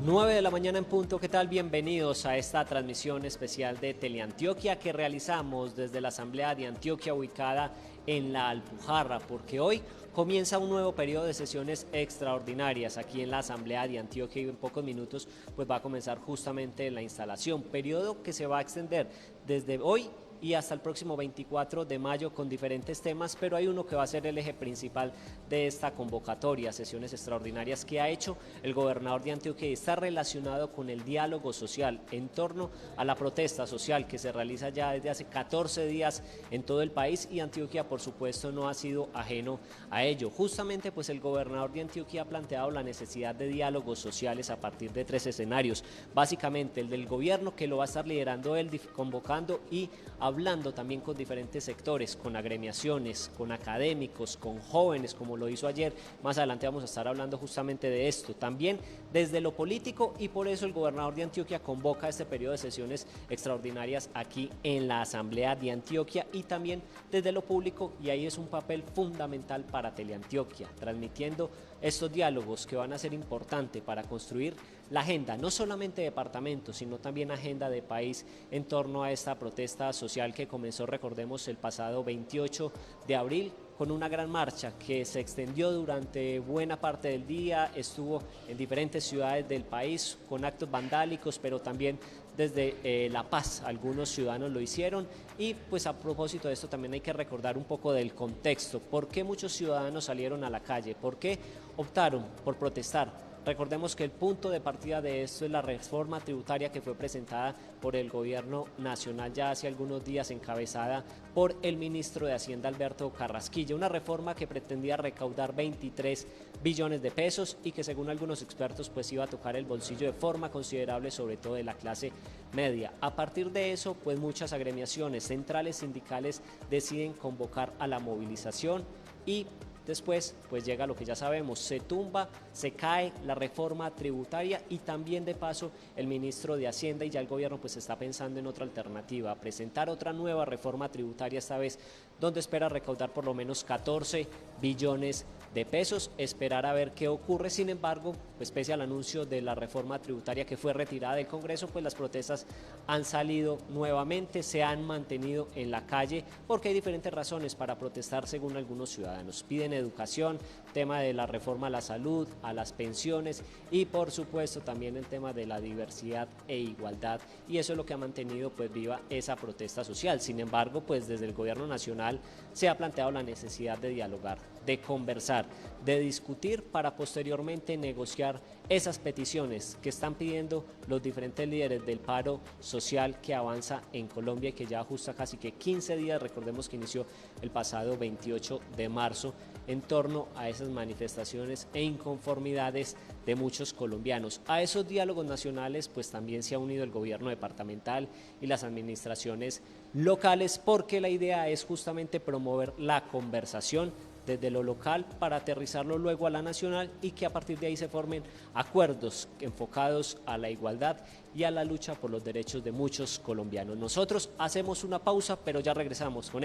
9 de la mañana en punto, ¿qué tal? Bienvenidos a esta transmisión especial de Teleantioquia que realizamos desde la Asamblea de Antioquia ubicada en la Alpujarra, porque hoy comienza un nuevo periodo de sesiones extraordinarias aquí en la Asamblea de Antioquia y en pocos minutos pues va a comenzar justamente la instalación, periodo que se va a extender desde hoy y hasta el próximo 24 de mayo con diferentes temas, pero hay uno que va a ser el eje principal de esta convocatoria, sesiones extraordinarias que ha hecho el gobernador de Antioquia y está relacionado con el diálogo social en torno a la protesta social que se realiza ya desde hace 14 días en todo el país y Antioquia por supuesto no ha sido ajeno a ello. Justamente pues el gobernador de Antioquia ha planteado la necesidad de diálogos sociales a partir de 3 escenarios, básicamente el del gobierno que lo va a estar liderando él, convocando y hablando también con diferentes sectores, con agremiaciones, con académicos, con jóvenes, como lo hizo ayer. Más adelante vamos a estar hablando justamente de esto. También desde lo político y por eso el gobernador de Antioquia convoca este periodo de sesiones extraordinarias aquí en la Asamblea de Antioquia y también desde lo público, y ahí es un papel fundamental para Teleantioquia, transmitiendo estos diálogos que van a ser importantes para construir la agenda, no solamente de departamento, sino también agenda de país en torno a esta protesta social que comenzó, recordemos, el pasado 28 de abril con una gran marcha que se extendió durante buena parte del día, estuvo en diferentes ciudades del país con actos vandálicos, pero también desde La Paz algunos ciudadanos lo hicieron y pues a propósito de esto también hay que recordar un poco del contexto, por qué muchos ciudadanos salieron a la calle, por qué optaron por protestar. Recordemos que el punto de partida de esto es la reforma tributaria que fue presentada por el gobierno nacional ya hace algunos días, encabezada por el ministro de Hacienda Alberto Carrasquilla, una reforma que pretendía recaudar 23 billones de pesos y que según algunos expertos pues iba a tocar el bolsillo de forma considerable, sobre todo de la clase media. A partir de eso pues muchas agremiaciones, centrales sindicales deciden convocar a la movilización y después, pues llega lo que ya sabemos, se tumba, se cae la reforma tributaria y también de paso el ministro de Hacienda y ya el gobierno pues está pensando en otra alternativa, presentar otra nueva reforma tributaria esta vez donde espera recaudar por lo menos 14 billones de pesos, esperar a ver qué ocurre. Sin embargo, pues pese al anuncio de la reforma tributaria que fue retirada del Congreso, pues las protestas han salido nuevamente, se han mantenido en la calle porque hay diferentes razones para protestar según algunos ciudadanos. Piden educación, tema de la reforma a la salud, a las pensiones y por supuesto también el tema de la diversidad e igualdad, y eso es lo que ha mantenido pues viva esa protesta social. Sin embargo, pues desde el gobierno nacional se ha planteado la necesidad de dialogar, de conversar, de discutir para posteriormente negociar esas peticiones que están pidiendo los diferentes líderes del paro social que avanza en Colombia y que ya ajusta casi que 15 días, recordemos que inició el pasado 28 de marzo, en torno a esas manifestaciones e inconformidades de muchos colombianos. A esos diálogos nacionales pues también se ha unido el gobierno departamental y las administraciones locales, porque la idea es justamente promover la conversación desde lo local para aterrizarlo luego a la nacional y que a partir de ahí se formen acuerdos enfocados a la igualdad y a la lucha por los derechos de muchos colombianos. Nosotros hacemos una pausa, pero ya regresamos con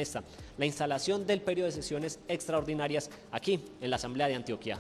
la instalación del periodo de sesiones extraordinarias aquí en la Asamblea de Antioquia.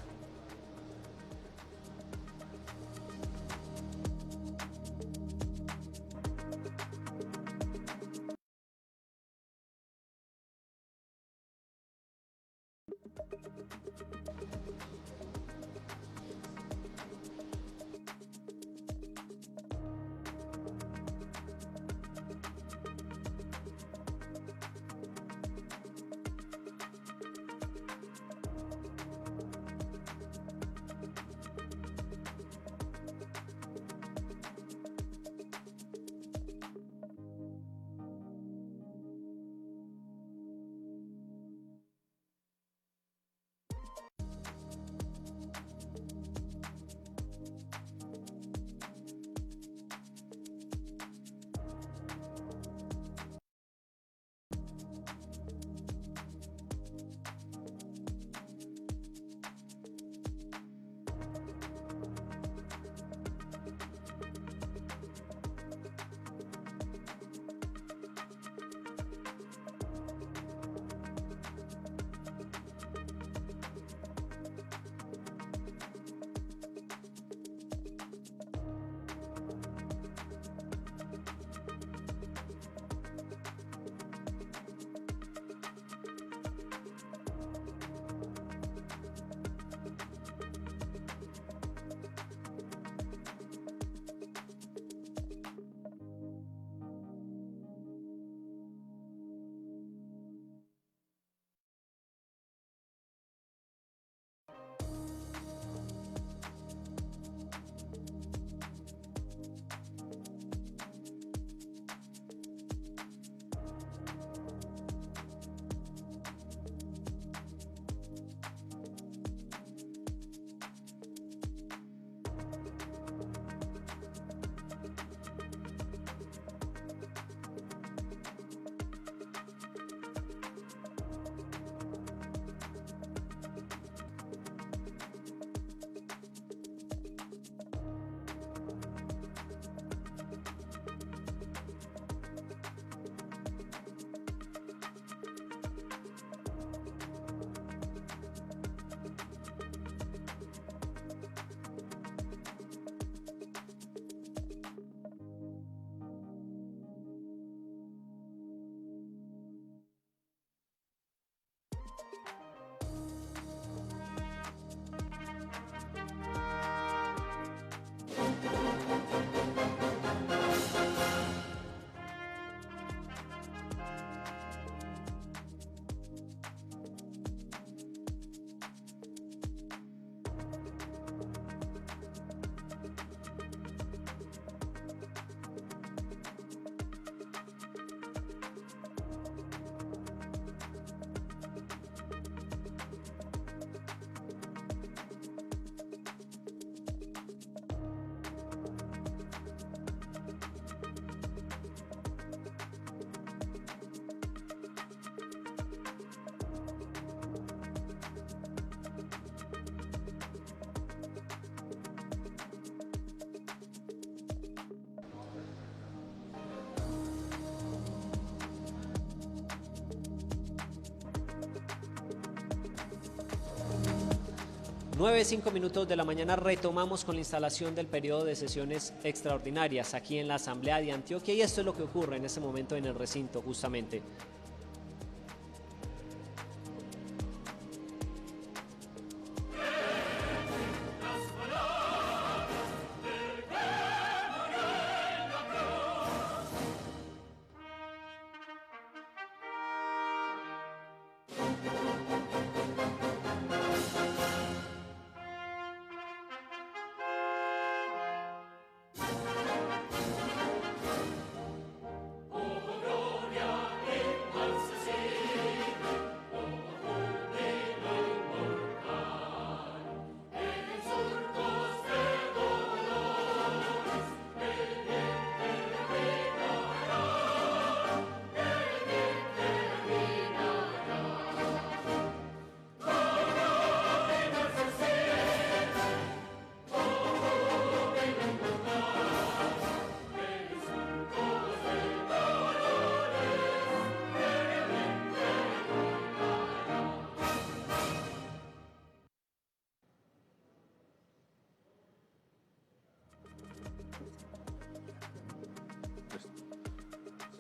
9:05 de la mañana retomamos con la instalación del periodo de sesiones extraordinarias aquí en la Asamblea de Antioquia y esto es lo que ocurre en este momento en el recinto justamente.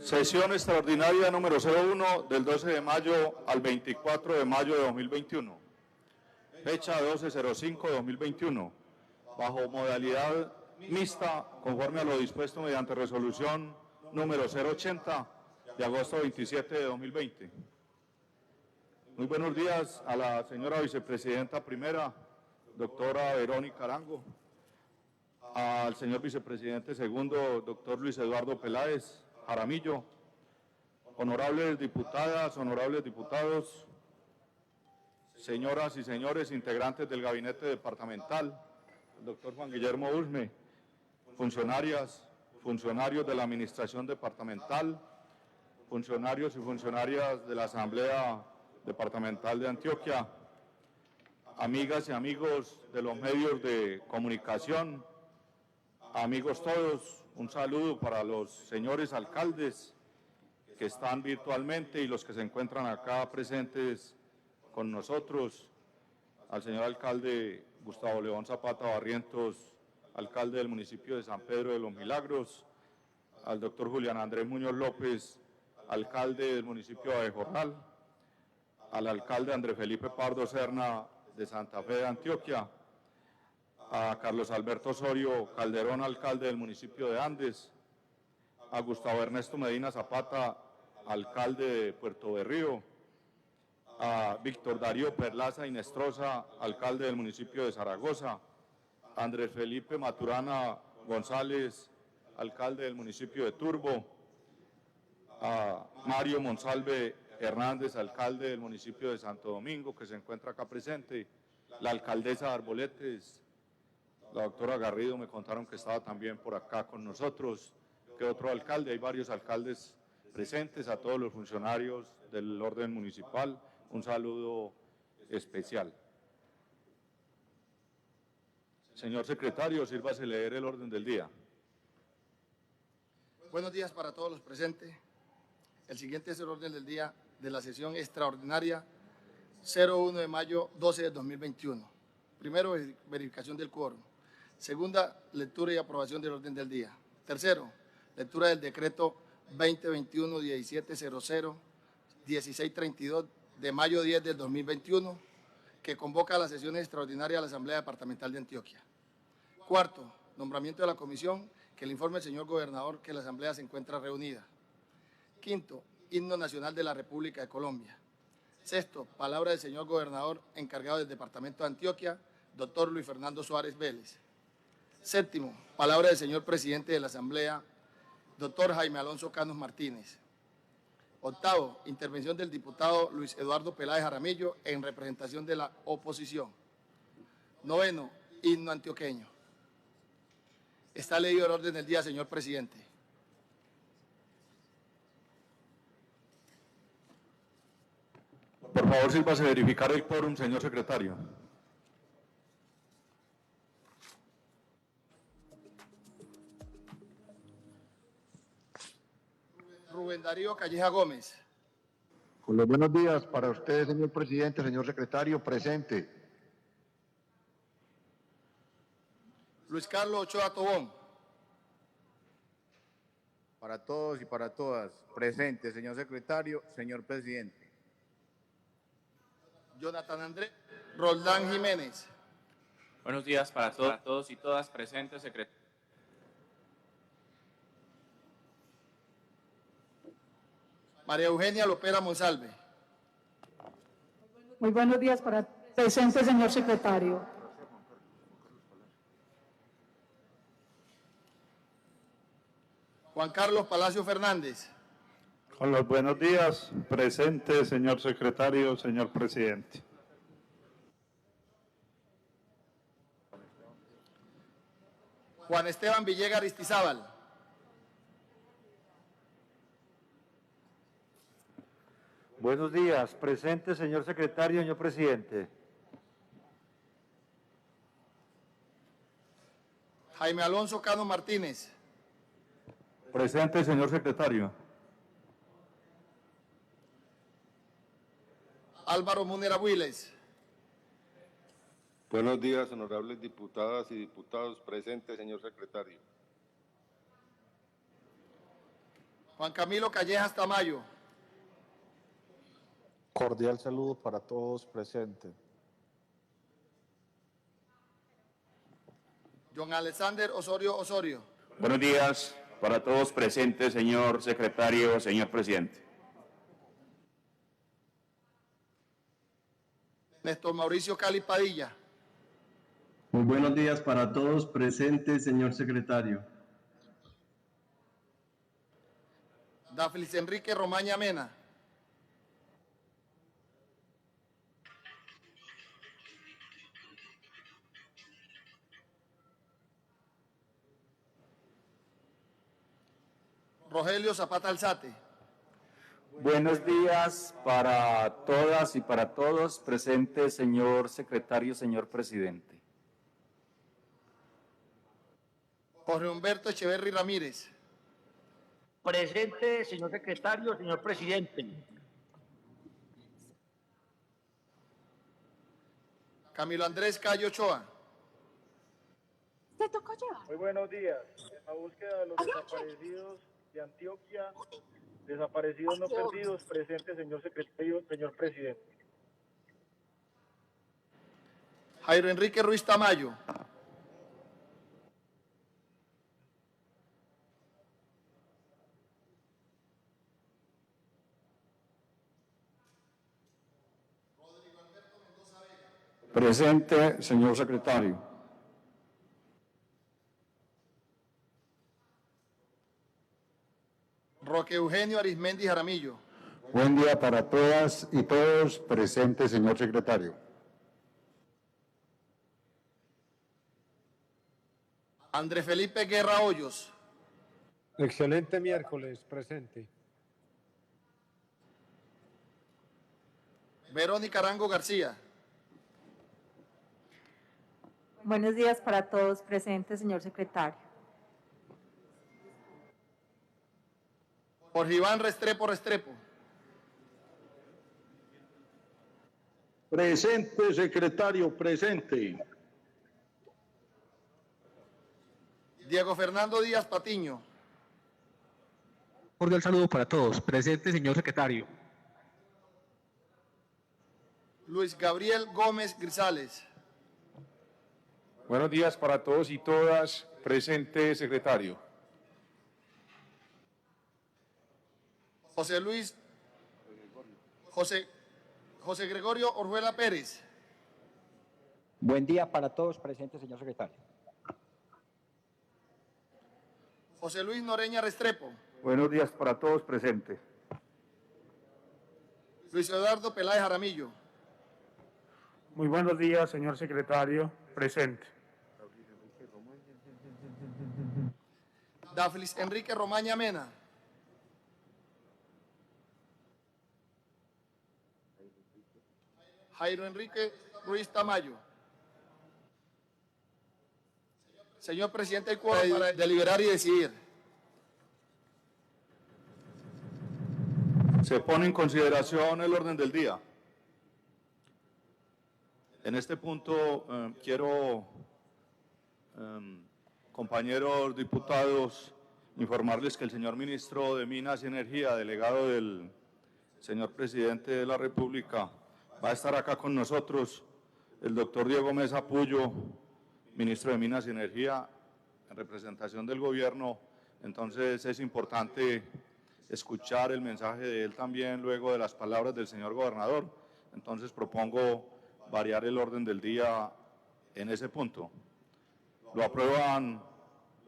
Sesión extraordinaria número 01 del 12 de mayo al 24 de mayo de 2021. Fecha 12/05/2021. Bajo modalidad mixta, conforme a lo dispuesto mediante resolución número 080 de agosto 27 de 2020. Muy buenos días a la señora vicepresidenta primera, doctora Verónica Arango, al señor vicepresidente segundo, doctor Luis Eduardo Peláez Jaramillo, honorables diputadas, honorables diputados, señoras y señores integrantes del gabinete departamental, el doctor Juan Guillermo Usme, funcionarias, funcionarios de la administración departamental, funcionarios y funcionarias de la Asamblea Departamental de Antioquia, amigas y amigos de los medios de comunicación, amigos todos, un saludo para los señores alcaldes que están virtualmente y los que se encuentran acá presentes con nosotros, al señor alcalde Gustavo León Zapata Barrientos, alcalde del municipio de San Pedro de los Milagros, al doctor Julián Andrés Muñoz López, alcalde del municipio de Abejorral, al alcalde Andrés Felipe Pardo Serna de Santa Fe de Antioquia, a Carlos Alberto Osorio Calderón, alcalde del municipio de Andes, a Gustavo Ernesto Medina Zapata, alcalde de Puerto Berrío, a Víctor Darío Perlaza Inestrosa, alcalde del municipio de Zaragoza, a Andrés Felipe Maturana González, alcalde del municipio de Turbo, a Mario Monsalve Hernández, alcalde del municipio de Santo Domingo, que se encuentra acá presente, la alcaldesa de Arboletes, la doctora Garrido, me contaron que estaba también por acá con nosotros, que otro alcalde, hay varios alcaldes presentes, a todos los funcionarios del orden municipal, un saludo especial. Señor secretario, sírvase leer el orden del día. Buenos días para todos los presentes. El siguiente es el orden del día de la sesión extraordinaria 01 de mayo 12 de 2021. Primero, verificación del quórum. Segunda, lectura y aprobación del orden del día. Tercero, lectura del decreto 2021-1700-1632 de mayo 10 del 2021, que convoca a la sesión extraordinaria de la Asamblea Departamental de Antioquia. Cuarto, nombramiento de la comisión, que le informe el señor gobernador que la Asamblea se encuentra reunida. Quinto, himno nacional de la República de Colombia. Sexto, palabra del señor gobernador encargado del Departamento de Antioquia, doctor Luis Fernando Suárez Vélez. Séptimo, palabra del señor presidente de la Asamblea, doctor Jaime Alonso Canos Martínez. Octavo, intervención del diputado Luis Eduardo Peláez Jaramillo en representación de la oposición. Noveno, himno antioqueño. Está leído el orden del día, señor presidente. Por favor, sírvase verificar el quórum, señor secretario. Rubén Darío Calleja Gómez. Con los buenos días para usted, señor presidente, señor secretario, presente. Luis Carlos Ochoa Tobón. Para todos y para todas. Presente, señor secretario, señor presidente. Jonathan Andrés Roldán Jiménez. Buenos días para todos y todas presentes, secretario. María Eugenia Lopera Monsalve. Muy buenos días para presente, señor secretario. Juan Carlos Palacio Fernández. Con los buenos días, presente, señor secretario, señor presidente. Juan Esteban Villegas Aristizábal. Buenos días. Presente, señor secretario, señor presidente. Jaime Alonso Cano Martínez. Presente, señor secretario. Álvaro Múnera Builes. Buenos días, honorables diputadas y diputados. Presente, señor secretario. Juan Camilo Callejas Tamayo. Cordial saludo para todos presentes. John Alexander Osorio Osorio. Buenos días para todos presentes, señor secretario, señor presidente. Néstor Mauricio Cali Padilla. Muy buenos días para todos presentes, señor secretario. Daflis Enrique Romaña Mena. Rogelio Zapata Alzate. Buenos días para todas y para todos. Presente, señor secretario, señor presidente. Jorge Humberto Echeverry Ramírez. Presente, señor secretario, señor presidente. Camilo Andrés Cayo Ochoa. ¿Te tocó ya? Muy buenos días. En la búsqueda de los desaparecidos de Antioquia, desaparecidos no perdidos, presente, señor secretario, señor presidente. Jairo Enrique Ruiz Tamayo. Presente, señor secretario. Roque Eugenio Arismendi Jaramillo. Buen día para todas y todos. Presente, señor secretario. André Felipe Guerra Hoyos. Excelente miércoles, presente. Verónica Arango García. Buenos días para todos presentes, señor secretario. Jorge Iván Restrepo Restrepo. Presente, secretario, presente. Diego Fernando Díaz Patiño. Cordial saludo para todos. Presente, señor secretario. Luis Gabriel Gómez Grisales. Buenos días para todos y todas. Presente, secretario. José Gregorio Orjuela Pérez. Buen día para todos presentes, señor secretario. José Luis Noreña Restrepo. Buenos días para todos. Presente. Luis Eduardo Peláez Jaramillo. Muy buenos días, señor secretario, presente. Daflis Enrique Romaña Mena. Jairo Enrique Ruiz Tamayo. Señor presidente, el quórum para deliberar y decidir. Se pone en consideración el orden del día. En este punto quiero Compañeros diputados, informarles que el señor ministro de Minas y Energía, delegado del señor presidente de la República, va a estar acá con nosotros, el doctor Diego Mesa Puyo, ministro de Minas y Energía, en representación del gobierno. Entonces es importante escuchar el mensaje de él también luego de las palabras del señor gobernador. Entonces propongo variar el orden del día en ese punto. ¿Lo aprueban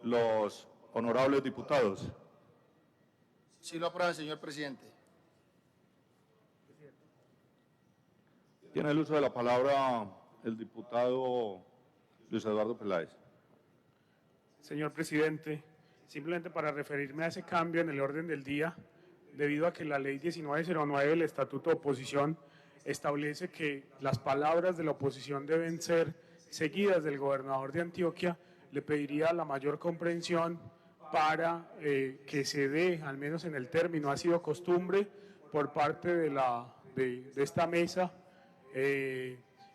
los honorables diputados? Sí lo aprueba, señor presidente. Tiene el uso de la palabra el diputado Luis Eduardo Peláez. Señor presidente, simplemente para referirme a ese cambio en el orden del día, debido a que la ley 1909 del Estatuto de Oposición establece que las palabras de la oposición deben ser seguidas del gobernador de Antioquia, le pediría la mayor comprensión para que se dé, al menos en el término, ha sido costumbre por parte de esta mesa,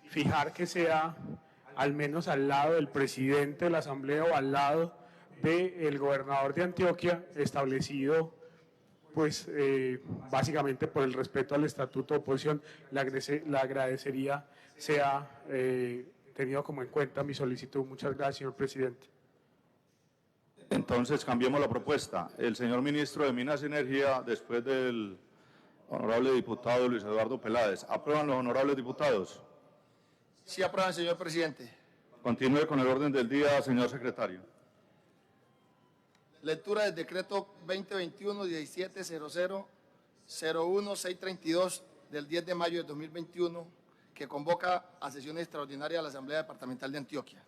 fijar que sea al menos al lado del presidente de la Asamblea o al lado del gobernador de Antioquia, establecido pues básicamente por el respeto al Estatuto de Oposición. Le agradecería sea tenido como en cuenta mi solicitud. Muchas gracias, señor presidente. Entonces cambiemos la propuesta. El señor ministro de Minas y Energía, después del honorable diputado Luis Eduardo Peláez. ¿Aprueban los honorables diputados? Sí aprueban, señor presidente. Continúe con el orden del día, señor secretario. Lectura del decreto 2021-1700-01-632 del 10 de mayo de 2021, que convoca a sesión extraordinaria de la Asamblea Departamental de Antioquia.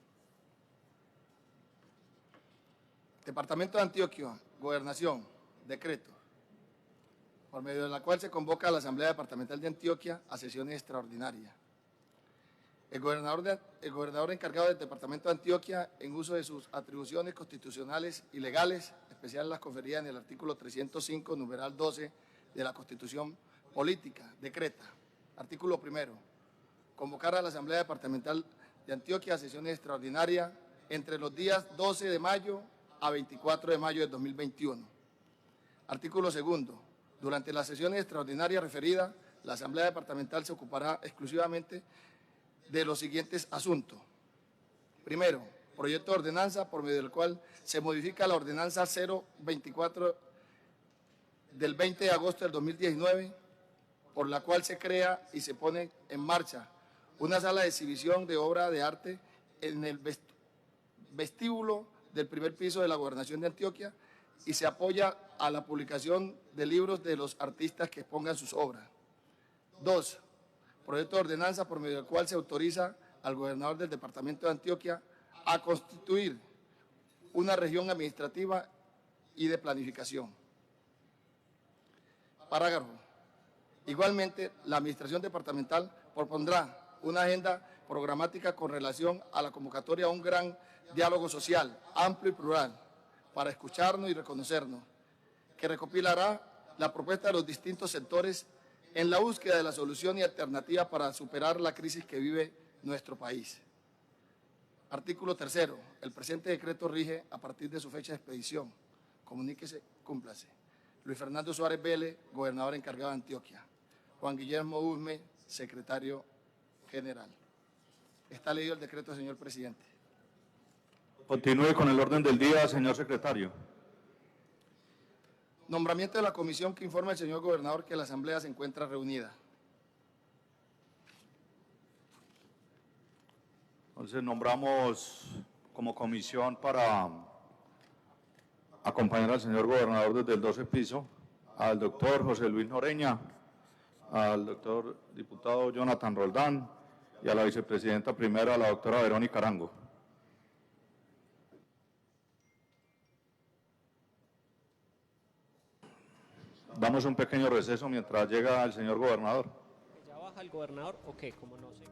Departamento de Antioquia, Gobernación, decreto, por medio de la cual se convoca a la Asamblea Departamental de Antioquia a sesiones extraordinarias. El gobernador encargado del Departamento de Antioquia, en uso de sus atribuciones constitucionales y legales, especial las conferidas en el artículo 305, numeral 12 de la Constitución Política, decreta, artículo primero, convocar a la Asamblea Departamental de Antioquia a sesiones extraordinarias entre los días 12 de mayo a 24 de mayo de 2021. Artículo segundo, durante las sesiones extraordinarias referidas, la Asamblea Departamental se ocupará exclusivamente de los siguientes asuntos. Primero, proyecto de ordenanza por medio del cual se modifica la ordenanza 024 del 20 de agosto del 2019, por la cual se crea y se pone en marcha una sala de exhibición de obra de arte en el vestíbulo del primer piso de la Gobernación de Antioquia y se apoya a la publicación de libros de los artistas que expongan sus obras. 2. Proyecto de ordenanza por medio del cual se autoriza al gobernador del Departamento de Antioquia a constituir una región administrativa y de planificación. Parágrafo. Igualmente, la Administración Departamental propondrá una agenda programática con relación a la convocatoria a un gran diálogo social, amplio y plural, para escucharnos y reconocernos, que recopilará la propuesta de los distintos sectores en la búsqueda de la solución y alternativa para superar la crisis que vive nuestro país. Artículo tercero. El presente decreto rige a partir de su fecha de expedición. Comuníquese, cúmplase. Luis Fernando Suárez Vélez, gobernador encargado de Antioquia. Juan Guillermo Usme, secretario general. Está leído el decreto, señor presidente. Continúe con el orden del día, señor secretario. Nombramiento de la comisión que informa el señor gobernador que la Asamblea se encuentra reunida. Entonces nombramos como comisión para acompañar al señor gobernador desde el 12 piso al doctor José Luis Noreña, al doctor diputado Jonathan Roldán y a la vicepresidenta primera, la doctora Verónica Arango. Damos un pequeño receso mientras llega el señor gobernador. ¿Ya baja el gobernador o qué? ¿Cómo no sé?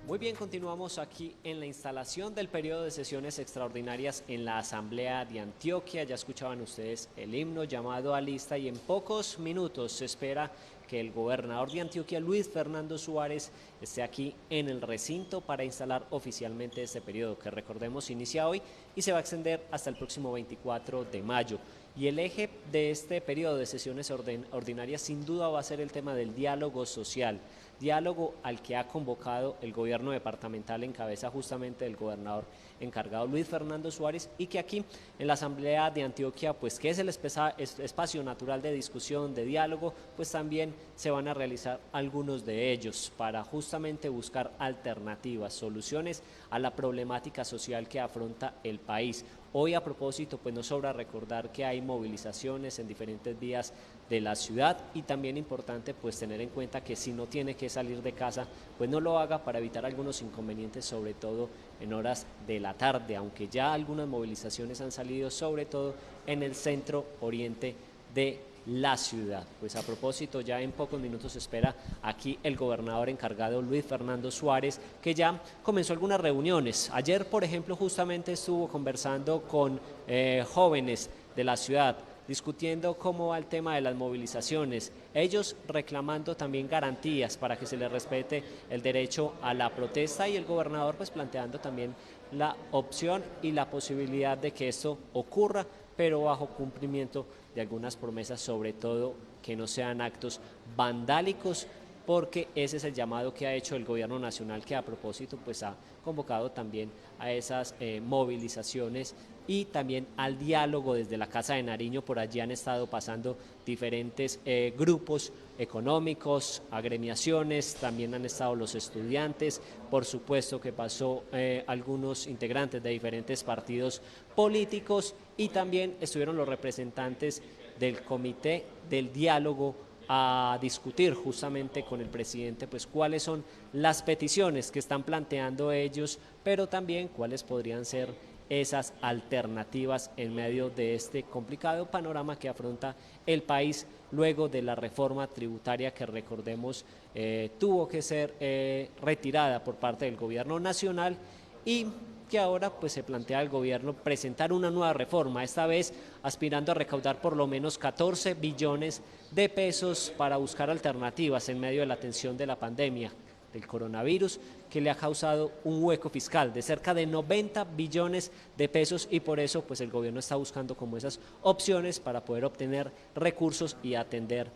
Muy bien, continuamos aquí en la instalación del periodo de sesiones extraordinarias en la Asamblea de Antioquia. Ya escuchaban ustedes el himno llamado a lista y en pocos minutos se espera que el gobernador de Antioquia, Luis Fernando Suárez, esté aquí en el recinto para instalar oficialmente este periodo, que recordemos inicia hoy y se va a extender hasta el próximo 24 de mayo. Y el eje de este periodo de sesiones ordinarias sin duda va a ser el tema del diálogo social, diálogo al que ha convocado el gobierno departamental en cabeza justamente del gobernador encargado Luis Fernando Suárez, y que aquí en la Asamblea de Antioquia, pues que es el espacio natural de discusión, de diálogo, pues también se van a realizar algunos de ellos para justamente buscar alternativas, soluciones a la problemática social que afronta el país. Hoy a propósito, pues no sobra recordar que hay movilizaciones en diferentes vías de la ciudad, y también importante pues tener en cuenta que si no tiene que salir de casa, pues no lo haga para evitar algunos inconvenientes, sobre todo en horas de la tarde, aunque ya algunas movilizaciones han salido, sobre todo en el centro oriente de la ciudad. Pues a propósito, ya en pocos minutos se espera aquí el gobernador encargado Luis Fernando Suárez, que ya comenzó algunas reuniones. Ayer, por ejemplo, justamente estuvo conversando con jóvenes de la ciudad, discutiendo cómo va el tema de las movilizaciones, ellos reclamando también garantías para que se les respete el derecho a la protesta, y el gobernador pues planteando también la opción y la posibilidad de que esto ocurra, pero bajo cumplimiento de algunas promesas, sobre todo que no sean actos vandálicos, porque ese es el llamado que ha hecho el gobierno nacional, que a propósito pues ha convocado también a esas movilizaciones y también al diálogo desde la Casa de Nariño. Por allí han estado pasando diferentes grupos económicos, agremiaciones, también han estado los estudiantes, por supuesto que pasó algunos integrantes de diferentes partidos políticos, y también estuvieron los representantes del Comité del Diálogo a discutir justamente con el presidente pues cuáles son las peticiones que están planteando ellos, pero también cuáles podrían ser esas alternativas en medio de este complicado panorama que afronta el país luego de la reforma tributaria que, recordemos, tuvo que ser retirada por parte del gobierno nacional, y que ahora pues se plantea al gobierno presentar una nueva reforma, esta vez aspirando a recaudar por lo menos 14 billones de pesos para buscar alternativas en medio de la atención de la pandemia del coronavirus, que le ha causado un hueco fiscal de cerca de 90 billones de pesos, y por eso pues el gobierno está buscando como esas opciones para poder obtener recursos y atender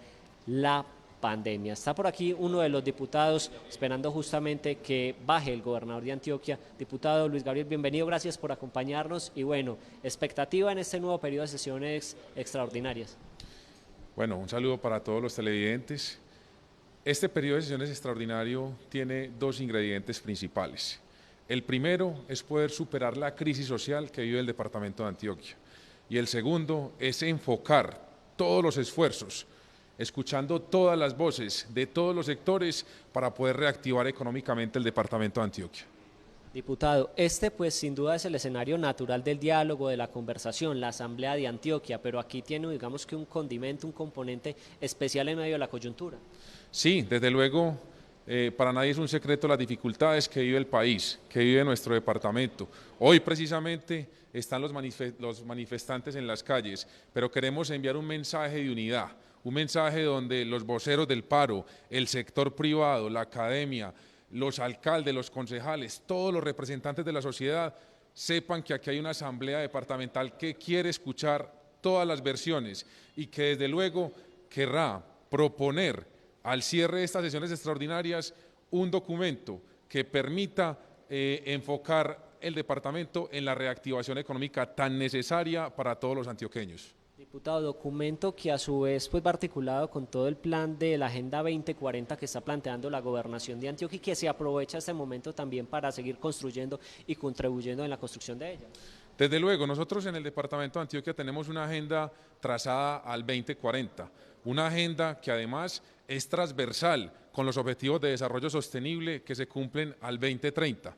la pandemia. Está por aquí uno de los diputados esperando justamente que baje el gobernador de Antioquia. Diputado Luis Gabriel, bienvenido, gracias por acompañarnos, y bueno, expectativa en este nuevo periodo de sesiones extraordinarias. Bueno, un saludo para todos los televidentes. Este periodo de sesiones extraordinario tiene dos ingredientes principales. El primero es poder superar la crisis social que vive el departamento de Antioquia, y el segundo es enfocar todos los esfuerzos, escuchando todas las voces de todos los sectores para poder reactivar económicamente el departamento de Antioquia. Diputado, este pues sin duda es el escenario natural del diálogo, de la conversación, la Asamblea de Antioquia, pero aquí tiene, digamos que un condimento, un componente especial en medio de la coyuntura. Sí, desde luego, para nadie es un secreto las dificultades que vive el país, que vive nuestro departamento. Hoy precisamente están los manifestantes en las calles, pero queremos enviar un mensaje de unidad, un mensaje donde los voceros del paro, el sector privado, la academia, los alcaldes, los concejales, todos los representantes de la sociedad sepan que aquí hay una asamblea departamental que quiere escuchar todas las versiones y que desde luego querrá proponer al cierre de estas sesiones extraordinarias un documento que permita enfocar el departamento en la reactivación económica tan necesaria para todos los antioqueños. Diputado, documento que a su vez pues va articulado con todo el plan de la Agenda 2040 que está planteando la Gobernación de Antioquia, y que se aprovecha este momento también para seguir construyendo y contribuyendo en la construcción de ella. Desde luego, nosotros en el departamento de Antioquia tenemos una agenda trazada al 2040, una agenda que además es transversal con los objetivos de desarrollo sostenible que se cumplen al 2030.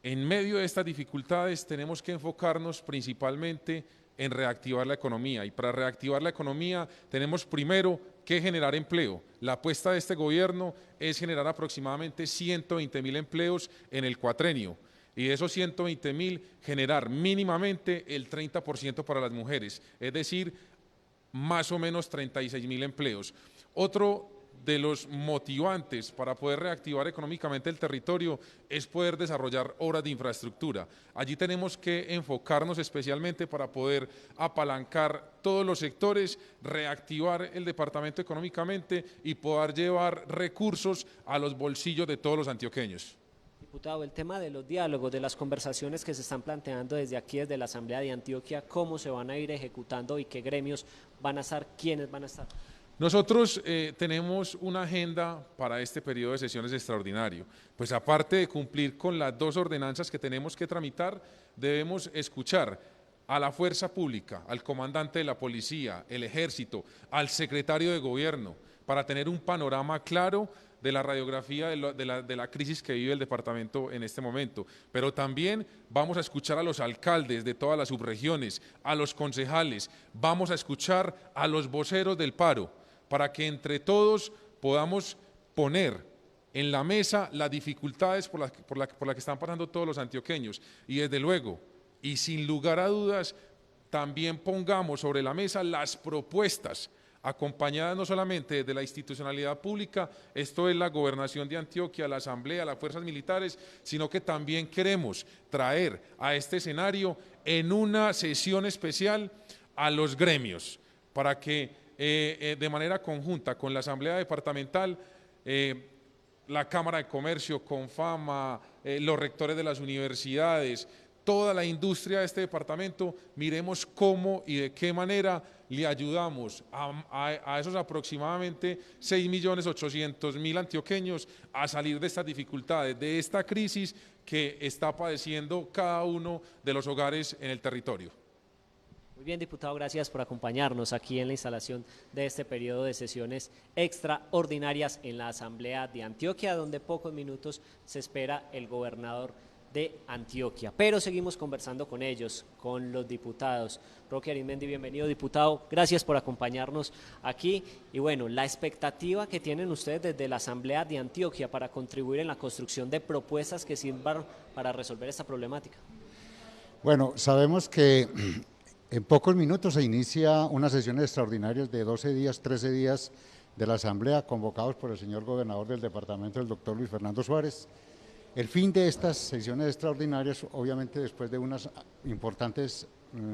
En medio de estas dificultades tenemos que enfocarnos principalmente en reactivar la economía, y para reactivar la economía tenemos primero que generar empleo. La apuesta de este gobierno es generar aproximadamente 120.000 empleos en el cuatrenio, y de esos 120.000 generar mínimamente el 30% para las mujeres, es decir, más o menos 36.000 empleos. Otro de los motivantes para poder reactivar económicamente el territorio es poder desarrollar obras de infraestructura. Allí tenemos que enfocarnos especialmente para poder apalancar todos los sectores, reactivar el departamento económicamente y poder llevar recursos a los bolsillos de todos los antioqueños. Diputado, el tema de los diálogos, de las conversaciones que se están planteando desde aquí, desde la Asamblea de Antioquia, ¿cómo se van a ir ejecutando y qué gremios van a estar, quiénes van a estar? Nosotros tenemos una agenda para este periodo de sesiones extraordinario. Pues aparte de cumplir con las 2 ordenanzas que tenemos que tramitar, debemos escuchar a la fuerza pública, al comandante de la policía, el ejército, al secretario de gobierno, para tener un panorama claro de la radiografía de la crisis que vive el departamento en este momento. Pero también vamos a escuchar a los alcaldes de todas las subregiones, a los concejales, vamos a escuchar a los voceros del paro, para que entre todos podamos poner en la mesa las dificultades por las que están pasando todos los antioqueños. Y desde luego, y sin lugar a dudas, también pongamos sobre la mesa las propuestas, acompañadas no solamente de la institucionalidad pública, esto es la Gobernación de Antioquia, la Asamblea, las fuerzas militares, sino que también queremos traer a este escenario en una sesión especial a los gremios, para que de manera conjunta con la Asamblea Departamental, la Cámara de Comercio, Confama, los rectores de las universidades, toda la industria de este departamento, miremos cómo y de qué manera le ayudamos a esos aproximadamente 6.800.000 antioqueños a salir de estas dificultades, de esta crisis que está padeciendo cada uno de los hogares en el territorio. Muy bien, diputado, gracias por acompañarnos aquí en la instalación de este periodo de sesiones extraordinarias en la Asamblea de Antioquia, donde pocos minutos se espera el gobernador de Antioquia. Pero seguimos conversando con ellos, con los diputados. Roque Arizmendi, bienvenido, diputado, gracias por acompañarnos aquí. Y bueno, la expectativa que tienen ustedes desde la Asamblea de Antioquia para contribuir en la construcción de propuestas que sirvan para resolver esta problemática. Bueno, sabemos que en pocos minutos se inicia unas sesiones extraordinarias de 12 días, 13 días de la Asamblea, convocados por el señor gobernador del departamento, el doctor Luis Fernando Suárez. El fin de estas sesiones extraordinarias, obviamente después de unos importantes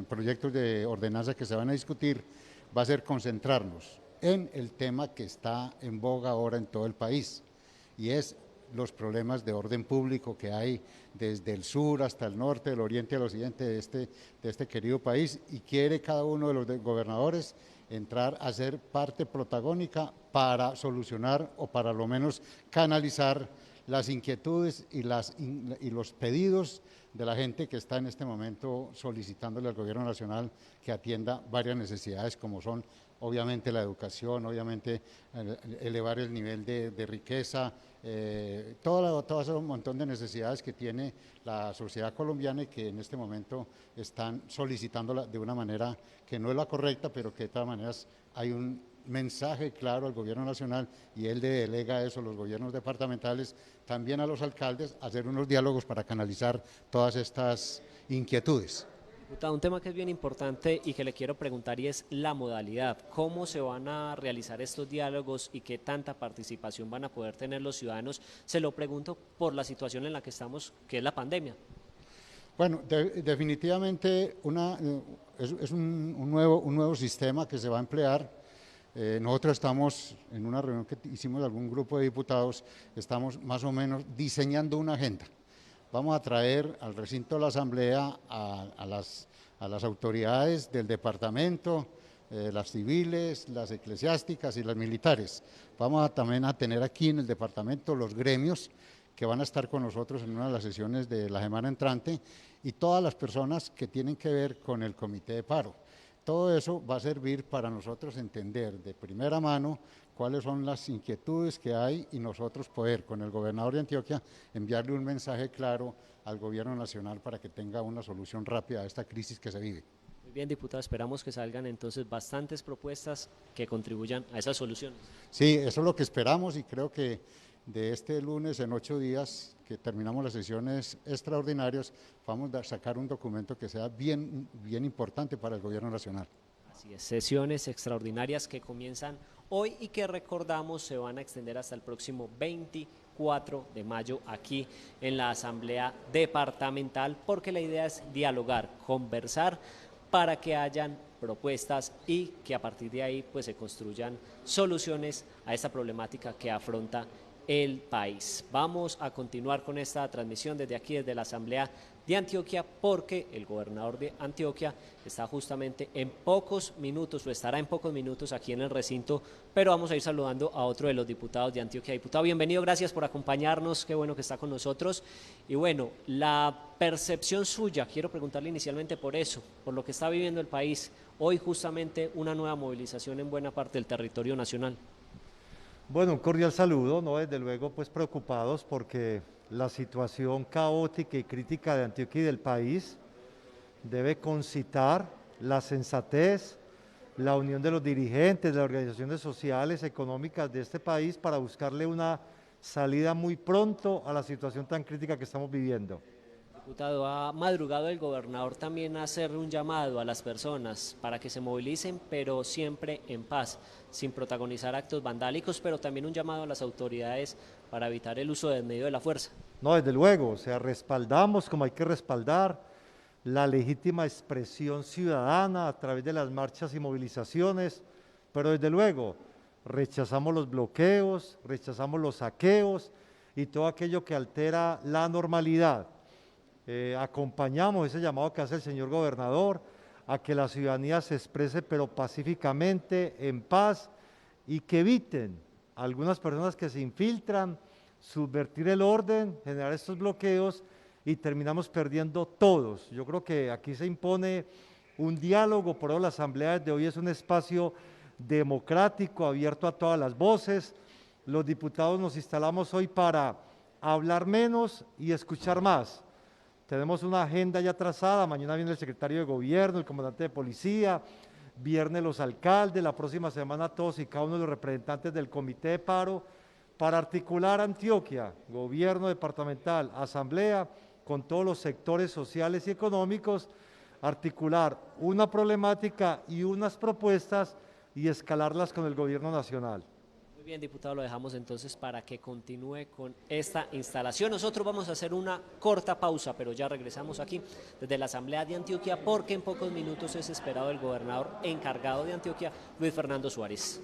proyectos de ordenanza que se van a discutir, va a ser concentrarnos en el tema que está en boga ahora en todo el país, y es los problemas de orden público que hay desde el sur hasta el norte, del oriente al occidente de este querido país, y quiere cada uno de los gobernadores entrar a ser parte protagónica para solucionar o para lo menos canalizar las inquietudes y los pedidos de la gente que está en este momento solicitándole al gobierno nacional que atienda varias necesidades, como son obviamente la educación, obviamente elevar el nivel de riqueza, todo ese montón de necesidades que tiene la sociedad colombiana y que en este momento están solicitándola de una manera que no es la correcta, pero que de todas maneras hay un mensaje claro al gobierno nacional y él le delega eso a los gobiernos departamentales, también a los alcaldes, hacer unos diálogos para canalizar todas estas inquietudes. Diputado, un tema que es bien importante y que le quiero preguntar y es la modalidad. ¿Cómo se van a realizar estos diálogos y qué tanta participación van a poder tener los ciudadanos? Se lo pregunto por la situación en la que estamos, que es la pandemia. Bueno, definitivamente es un nuevo sistema que se va a emplear. Nosotros estamos en una reunión que hicimos algún grupo de diputados, estamos más o menos diseñando una agenda. Vamos a traer al recinto de la Asamblea a las autoridades del departamento, las civiles, las eclesiásticas y las militares. Vamos también a tener aquí en el departamento los gremios que van a estar con nosotros en una de las sesiones de la semana entrante y todas las personas que tienen que ver con el comité de paro. Todo eso va a servir para nosotros entender de primera mano cuáles son las inquietudes que hay y nosotros poder, con el gobernador de Antioquia, enviarle un mensaje claro al gobierno nacional para que tenga una solución rápida a esta crisis que se vive. Muy bien, diputado, esperamos que salgan entonces bastantes propuestas que contribuyan a esas soluciones. Sí, eso es lo que esperamos y creo que de este lunes en 8 días que terminamos las sesiones extraordinarias, vamos a sacar un documento que sea bien importante para el gobierno nacional. Así es, sesiones extraordinarias que comienzan hoy y que recordamos se van a extender hasta el próximo 24 de mayo aquí en la Asamblea Departamental, porque la idea es dialogar, conversar para que hayan propuestas y que a partir de ahí pues se construyan soluciones a esta problemática que afronta el país. Vamos a continuar con esta transmisión desde aquí, desde la Asamblea de Antioquia, porque el gobernador de Antioquia está justamente en pocos minutos, o estará en pocos minutos aquí en el recinto, pero vamos a ir saludando a otro de los diputados de Antioquia. Diputado, bienvenido, gracias por acompañarnos, qué bueno que está con nosotros. Y bueno, la percepción suya, quiero preguntarle inicialmente por eso, por lo que está viviendo el país, hoy justamente una nueva movilización en buena parte del territorio nacional. Bueno, un cordial saludo, ¿no? Desde luego, pues preocupados porque la situación caótica y crítica de Antioquia y del país debe concitar la sensatez, la unión de los dirigentes, de las organizaciones sociales, económicas de este país para buscarle una salida muy pronto a la situación tan crítica que estamos viviendo. Diputado, ha madrugado el gobernador también a hacer un llamado a las personas para que se movilicen, pero siempre en paz, sin protagonizar actos vandálicos, pero también un llamado a las autoridades para evitar el uso del medio de la fuerza. No, desde luego, o sea, respaldamos como hay que respaldar la legítima expresión ciudadana a través de las marchas y movilizaciones, pero desde luego rechazamos los bloqueos, rechazamos los saqueos y todo aquello que altera la normalidad. Acompañamos ese llamado que hace el señor gobernador a que la ciudadanía se exprese pero pacíficamente, en paz, y que eviten algunas personas que se infiltran, subvertir el orden, generar estos bloqueos y terminamos perdiendo todos. Yo creo que aquí se impone un diálogo, por eso la asamblea de hoy es un espacio democrático, abierto a todas las voces. Los diputados nos instalamos hoy para hablar menos y escuchar más. Tenemos una agenda ya trazada, mañana viene el secretario de gobierno, el comandante de policía, viernes los alcaldes, la próxima semana todos y cada uno de los representantes del comité de paro, para articular Antioquia, gobierno departamental, asamblea, con todos los sectores sociales y económicos, articular una problemática y unas propuestas y escalarlas con el gobierno nacional. Muy bien, diputado, lo dejamos entonces para que continúe con esta instalación. Nosotros vamos a hacer una corta pausa, pero ya regresamos aquí desde la Asamblea de Antioquia, porque en pocos minutos es esperado el gobernador encargado de Antioquia, Luis Fernando Suárez.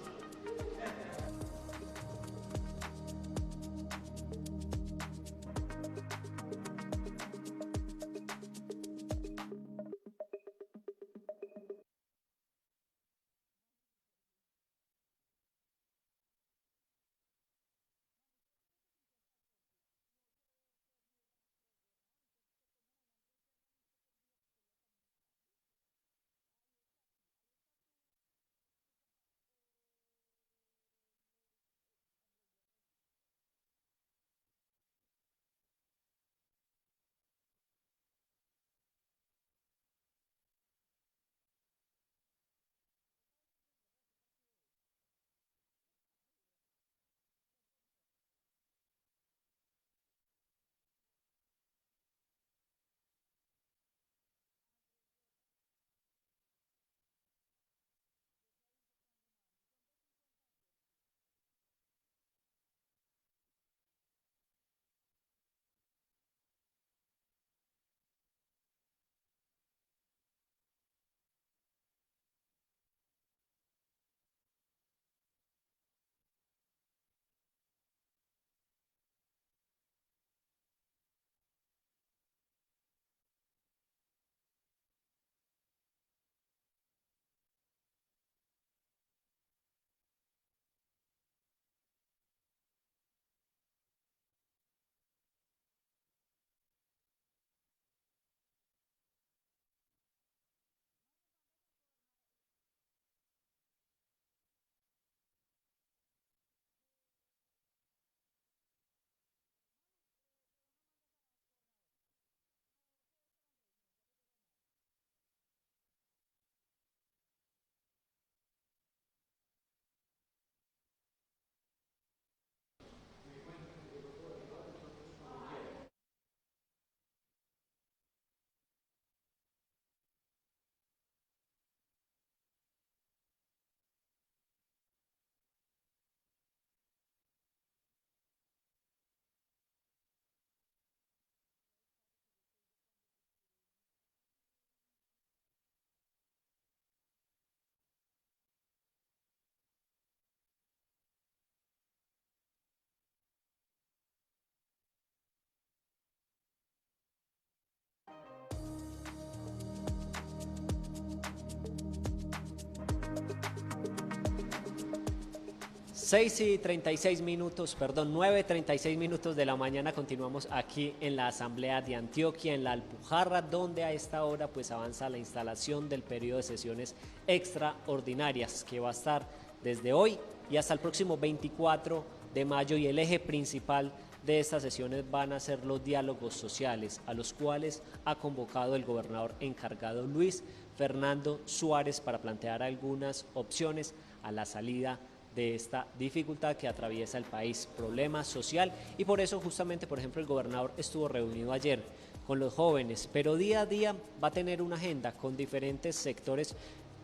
9:36 minutos de la mañana. Continuamos aquí en la Asamblea de Antioquia, en la Alpujarra, donde a esta hora pues avanza la instalación del periodo de sesiones extraordinarias, que va a estar desde hoy y hasta el próximo 24 de mayo, y el eje principal de estas sesiones van a ser los diálogos sociales, a los cuales ha convocado el gobernador encargado Luis Fernando Suárez para plantear algunas opciones a la salida de esta dificultad que atraviesa el país, problema social, y por eso justamente, por ejemplo, el gobernador estuvo reunido ayer con los jóvenes, pero día a día va a tener una agenda con diferentes sectores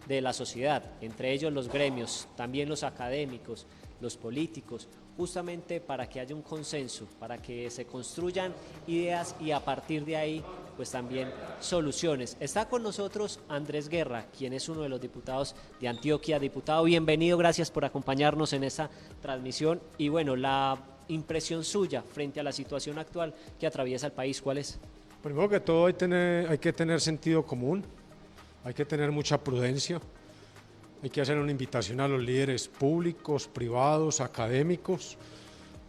de la sociedad, entre ellos los gremios, también los académicos, los políticos, justamente para que haya un consenso, para que se construyan ideas y a partir de ahí pues también soluciones. Está con nosotros Andrés Guerra, quien es uno de los diputados de Antioquia. Diputado, bienvenido, gracias por acompañarnos en esta transmisión. Y bueno, la impresión suya frente a la situación actual que atraviesa el país, ¿cuál es? Primero que todo hay que tener sentido común, hay que tener mucha prudencia, hay que hacer una invitación a los líderes públicos, privados, académicos,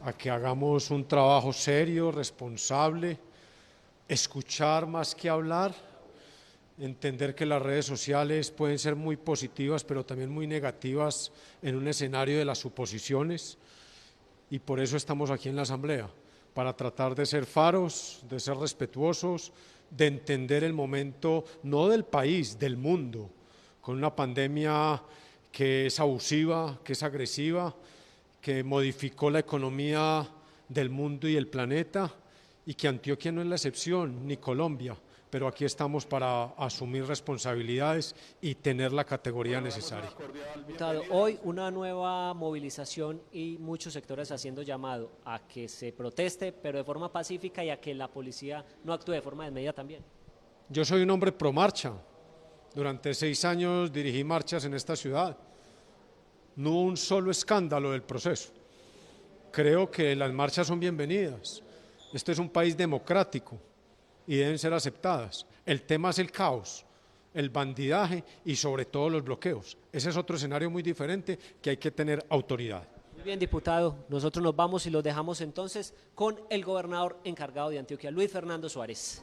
a que hagamos un trabajo serio, responsable, escuchar más que hablar, entender que las redes sociales pueden ser muy positivas, pero también muy negativas en un escenario de las suposiciones, y por eso estamos aquí en la Asamblea, para tratar de ser faros, de ser respetuosos, de entender el momento, no del país, del mundo, con una pandemia que es abusiva, que es agresiva, que modificó la economía del mundo y el planeta, y que Antioquia no es la excepción, ni Colombia, pero aquí estamos para asumir responsabilidades y tener la categoría necesaria. Diputado, hoy una nueva movilización y muchos sectores haciendo llamado a que se proteste, pero de forma pacífica, y a que la policía no actúe de forma desmedida también. Yo soy un hombre pro marcha. Durante 6 años dirigí marchas en esta ciudad. No hubo un solo escándalo del proceso. Creo que las marchas son bienvenidas. Este es un país democrático y deben ser aceptadas. El tema es el caos, el bandidaje y sobre todo los bloqueos. Ese es otro escenario muy diferente que hay que tener autoridad. Muy bien, diputado, nosotros nos vamos y los dejamos entonces con el gobernador encargado de Antioquia, Luis Fernando Suárez.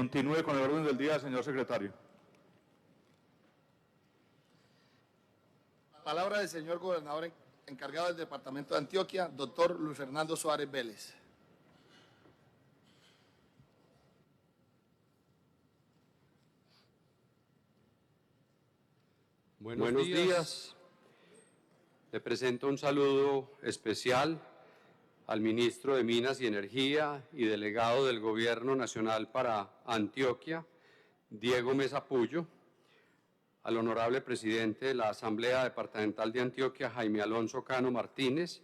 Continúe con el orden del día, señor secretario. Palabra del señor gobernador encargado del departamento de Antioquia, doctor Luis Fernando Suárez Vélez. Buenos días. Le presento un saludo especial al ministro de Minas y Energía y delegado del Gobierno Nacional para Antioquia, Diego Mesa Puyo, al honorable presidente de la Asamblea Departamental de Antioquia, Jaime Alonso Cano Martínez,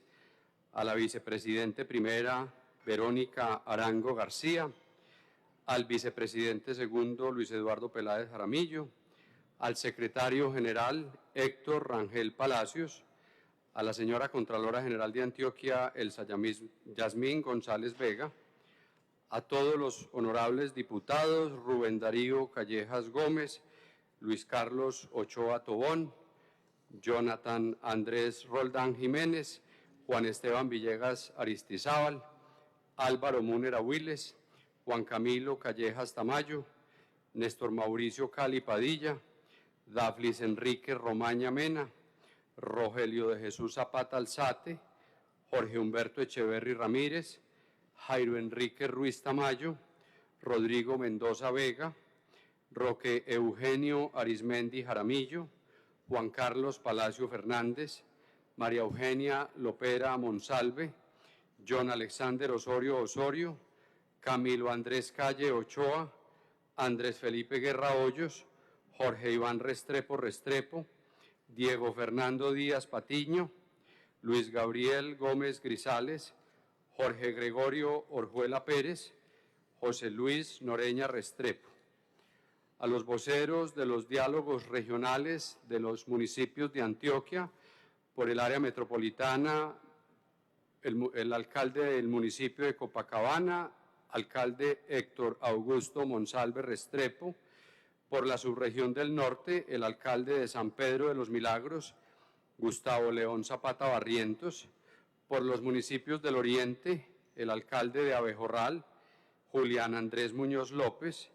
a la vicepresidente primera, Verónica Arango García, al vicepresidente segundo, Luis Eduardo Peláez Jaramillo, al secretario general, Héctor Rangel Palacios, a la señora Contralora General de Antioquia, Elsa Yasmín González Vega, a todos los honorables diputados, Rubén Darío Callejas Gómez, Luis Carlos Ochoa Tobón, Jonathan Andrés Roldán Jiménez, Juan Esteban Villegas Aristizábal, Álvaro Múner Ahuiles, Juan Camilo Callejas Tamayo, Néstor Mauricio Cali Padilla, Daflis Enrique Romaña Mena, Rogelio de Jesús Zapata Alzate, Jorge Humberto Echeverry Ramírez, Jairo Enrique Ruiz Tamayo, Rodrigo Mendoza Vega, Roque Eugenio Arismendi Jaramillo, Juan Carlos Palacio Fernández, María Eugenia Lopera Monsalve, John Alexander Osorio Osorio, Camilo Andrés Calle Ochoa, Andrés Felipe Guerra Hoyos, Jorge Iván Restrepo Restrepo, Diego Fernando Díaz Patiño, Luis Gabriel Gómez Grisales, Jorge Gregorio Orjuela Pérez, José Luis Noreña Restrepo. A los voceros de los diálogos regionales de los municipios de Antioquia, por el área metropolitana, el alcalde del municipio de Copacabana, alcalde Héctor Augusto Monsalve Restrepo, por la subregión del norte, el alcalde de San Pedro de los Milagros, Gustavo León Zapata Barrientos, por los municipios del oriente, el alcalde de Abejorral, Julián Andrés Muñoz López,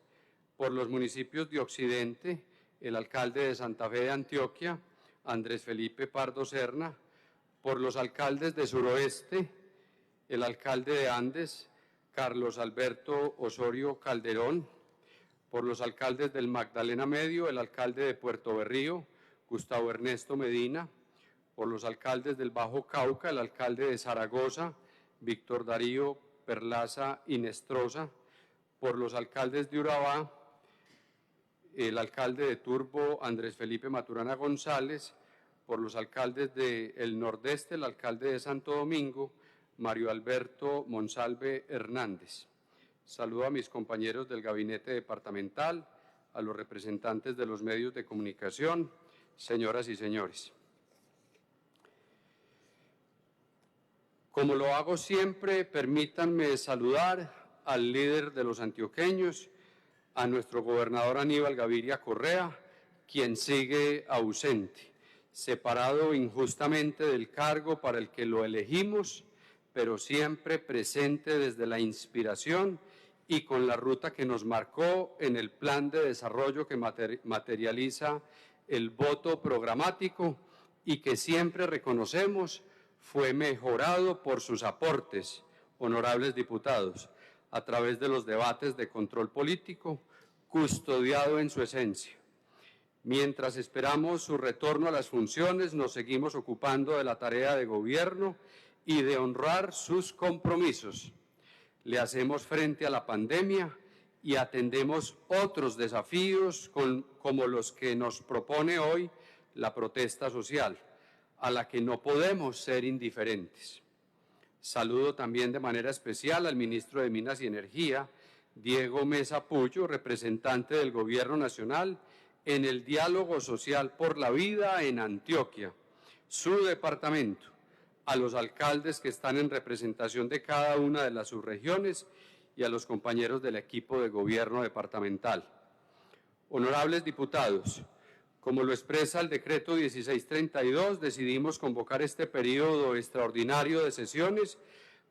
por los municipios de occidente, el alcalde de Santa Fe de Antioquia, Andrés Felipe Pardo Serna, por los alcaldes de suroeste, el alcalde de Andes, Carlos Alberto Osorio Calderón, por los alcaldes del Magdalena Medio, el alcalde de Puerto Berrío, Gustavo Ernesto Medina, por los alcaldes del Bajo Cauca, el alcalde de Zaragoza, Víctor Darío Perlaza Inestrosa, por los alcaldes de Urabá, el alcalde de Turbo, Andrés Felipe Maturana González, por los alcaldes del Nordeste, el alcalde de Santo Domingo, Mario Alberto Monsalve Hernández. Saludo a mis compañeros del gabinete departamental, a los representantes de los medios de comunicación, señoras y señores. Como lo hago siempre, permítanme saludar al líder de los antioqueños, a nuestro gobernador Aníbal Gaviria Correa, quien sigue ausente, separado injustamente del cargo para el que lo elegimos, pero siempre presente desde la inspiración y con la ruta que nos marcó en el plan de desarrollo que materializa el voto programático y que siempre reconocemos fue mejorado por sus aportes, honorables diputados, a través de los debates de control político, custodiado en su esencia. Mientras esperamos su retorno a las funciones, nos seguimos ocupando de la tarea de gobierno y de honrar sus compromisos. Le hacemos frente a la pandemia y atendemos otros desafíos como los que nos propone hoy la protesta social, a la que no podemos ser indiferentes. Saludo también de manera especial al ministro de Minas y Energía, Diego Mesa Puyo, representante del Gobierno Nacional en el diálogo social por la vida en Antioquia, su departamento, a los alcaldes que están en representación de cada una de las subregiones y a los compañeros del equipo de gobierno departamental. Honorables diputados, como lo expresa el decreto 1632, decidimos convocar este periodo extraordinario de sesiones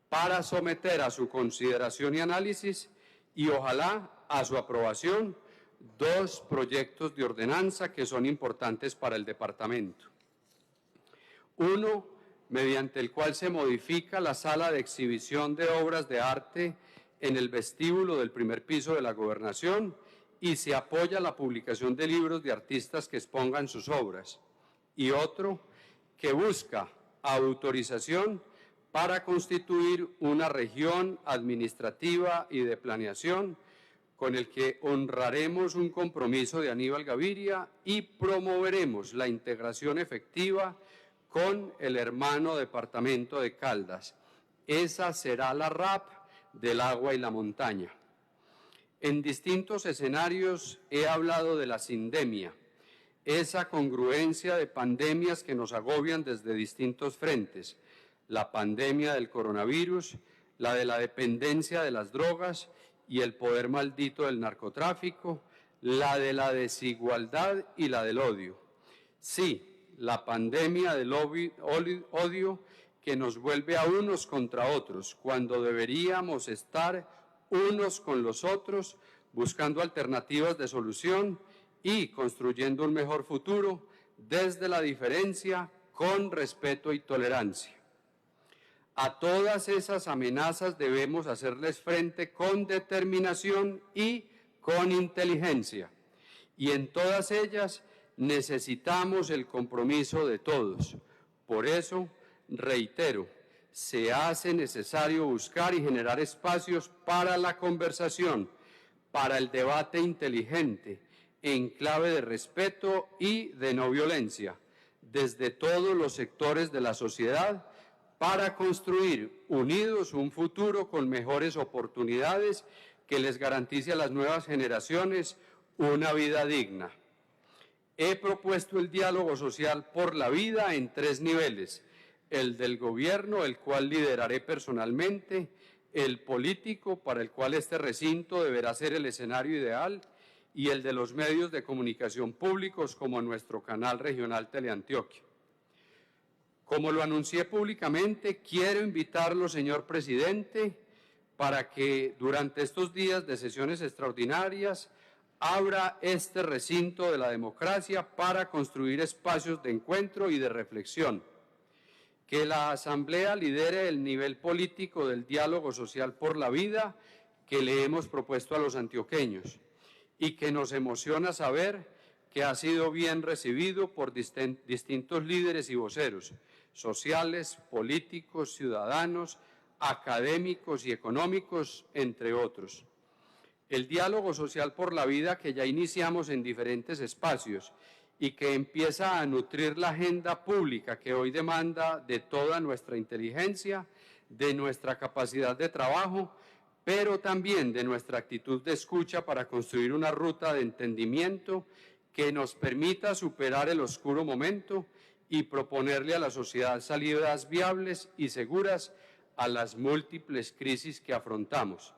para someter a su consideración y análisis y ojalá a su aprobación 2 proyectos de ordenanza que son importantes para el departamento. Uno, mediante el cual se modifica la sala de exhibición de obras de arte en el vestíbulo del primer piso de la Gobernación y se apoya la publicación de libros de artistas que expongan sus obras. Y otro, que busca autorización para constituir una región administrativa y de planeación con el que honraremos un compromiso de Aníbal Gaviria y promoveremos la integración efectiva con el hermano departamento de Caldas. Esa será la RAP del agua y la montaña. En distintos escenarios he hablado de la sindemia, esa congruencia de pandemias que nos agobian desde distintos frentes, la pandemia del coronavirus, la de la dependencia de las drogas y el poder maldito del narcotráfico, la de la desigualdad y la del odio. Sí, la pandemia del odio que nos vuelve a unos contra otros, cuando deberíamos estar unos con los otros, buscando alternativas de solución y construyendo un mejor futuro desde la diferencia, con respeto y tolerancia. A todas esas amenazas debemos hacerles frente con determinación y con inteligencia. Y en todas ellas necesitamos el compromiso de todos. Por eso, reitero, se hace necesario buscar y generar espacios para la conversación, para el debate inteligente, en clave de respeto y de no violencia, desde todos los sectores de la sociedad, para construir unidos un futuro con mejores oportunidades que les garantice a las nuevas generaciones una vida digna. He propuesto el diálogo social por la vida en 3 niveles: el del gobierno, el cual lideraré personalmente; el político, para el cual este recinto deberá ser el escenario ideal; y el de los medios de comunicación públicos, como nuestro canal regional Teleantioquia. Como lo anuncié públicamente, quiero invitarlo, señor presidente, para que durante estos días de sesiones extraordinarias abra este recinto de la democracia para construir espacios de encuentro y de reflexión. Que la Asamblea lidere el nivel político del diálogo social por la vida que le hemos propuesto a los antioqueños y que nos emociona saber que ha sido bien recibido por distintos líderes y voceros sociales, políticos, ciudadanos, académicos y económicos, entre otros. El diálogo social por la vida que ya iniciamos en diferentes espacios y que empieza a nutrir la agenda pública que hoy demanda de toda nuestra inteligencia, de nuestra capacidad de trabajo, pero también de nuestra actitud de escucha para construir una ruta de entendimiento que nos permita superar el oscuro momento y proponerle a la sociedad salidas viables y seguras a las múltiples crisis que afrontamos.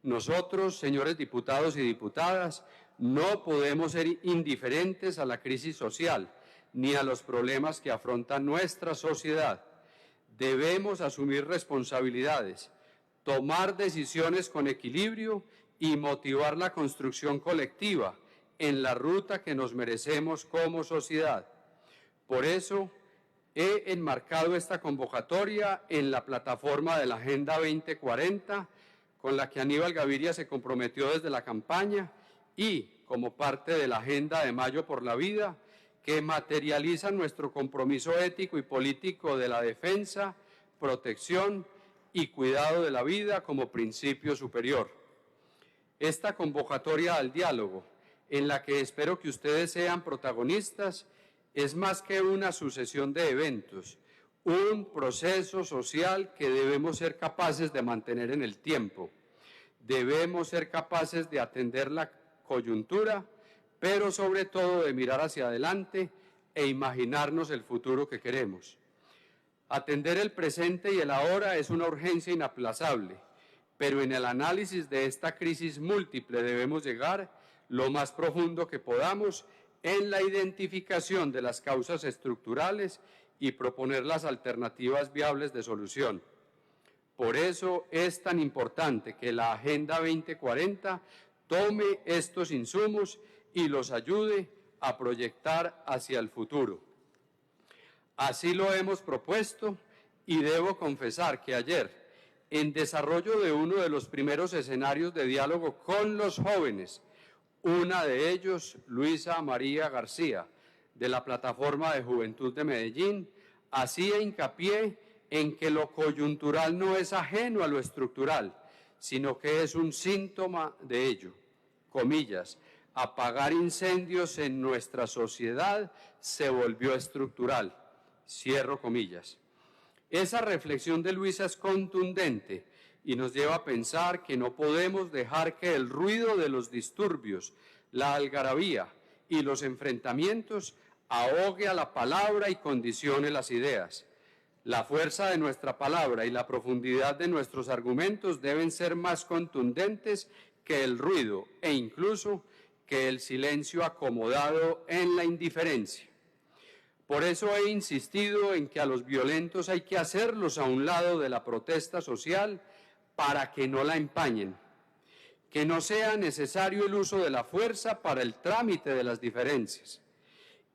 Nosotros, señores diputados y diputadas, no podemos ser indiferentes a la crisis social ni a los problemas que afronta nuestra sociedad. Debemos asumir responsabilidades, tomar decisiones con equilibrio y motivar la construcción colectiva en la ruta que nos merecemos como sociedad. Por eso, he enmarcado esta convocatoria en la plataforma de la Agenda 2040, con la que Aníbal Gaviria se comprometió desde la campaña, y como parte de la Agenda de Mayo por la Vida, que materializa nuestro compromiso ético y político de la defensa, protección y cuidado de la vida como principio superior. Esta convocatoria al diálogo, en la que espero que ustedes sean protagonistas, es más que una sucesión de eventos, un proceso social que debemos ser capaces de mantener en el tiempo. Debemos ser capaces de atender la coyuntura, pero sobre todo de mirar hacia adelante e imaginarnos el futuro que queremos. Atender el presente y el ahora es una urgencia inaplazable, pero en el análisis de esta crisis múltiple debemos llegar lo más profundo que podamos en la identificación de las causas estructurales y proponer las alternativas viables de solución. Por eso es tan importante que la Agenda 2040 tome estos insumos y los ayude a proyectar hacia el futuro. Así lo hemos propuesto y debo confesar que ayer, en desarrollo de uno de los primeros escenarios de diálogo con los jóvenes, una de ellos, Luisa María García, de la Plataforma de Juventud de Medellín, hacía hincapié en que lo coyuntural no es ajeno a lo estructural, sino que es un síntoma de ello. Comillas, apagar incendios en nuestra sociedad se volvió estructural. Cierro comillas. Esa reflexión de Luisa es contundente y nos lleva a pensar que no podemos dejar que el ruido de los disturbios, la algarabía y los enfrentamientos ahogue a la palabra y condicione las ideas. La fuerza de nuestra palabra y la profundidad de nuestros argumentos deben ser más contundentes que el ruido e incluso que el silencio acomodado en la indiferencia. Por eso he insistido en que a los violentos hay que hacerlos a un lado de la protesta social para que no la empañen, que no sea necesario el uso de la fuerza para el trámite de las diferencias,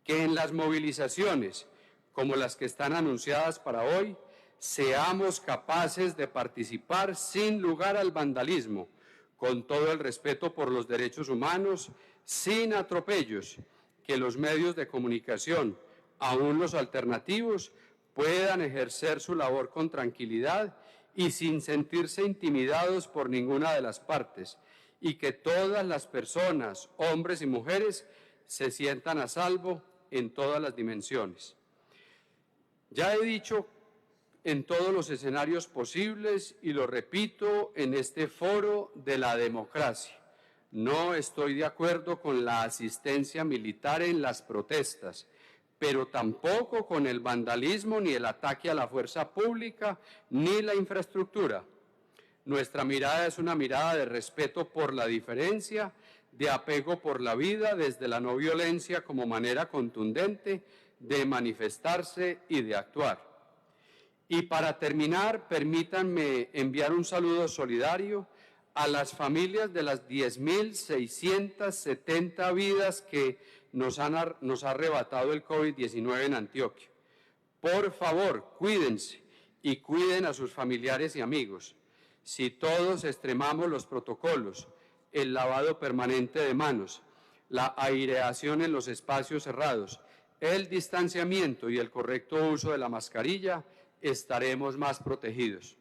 que en las movilizaciones, como las que están anunciadas para hoy, seamos capaces de participar sin lugar al vandalismo, con todo el respeto por los derechos humanos, sin atropellos, que los medios de comunicación, aún los alternativos, puedan ejercer su labor con tranquilidad y sin sentirse intimidados por ninguna de las partes, y que todas las personas, hombres y mujeres, se sientan a salvo en todas las dimensiones. Ya he dicho en todos los escenarios posibles y lo repito en este foro de la democracia. No estoy de acuerdo con la asistencia militar en las protestas, pero tampoco con el vandalismo ni el ataque a la fuerza pública ni la infraestructura. Nuestra mirada es una mirada de respeto por la diferencia, de apego por la vida desde la no violencia como manera contundente de manifestarse y de actuar. Y para terminar, permítanme enviar un saludo solidario a las familias de las 10.670 vidas que nos ha arrebatado el COVID-19 en Antioquia. Por favor, cuídense y cuiden a sus familiares y amigos. Si todos extremamos los protocolos, el lavado permanente de manos, la aireación en los espacios cerrados, el distanciamiento y el correcto uso de la mascarilla, estaremos más protegidos.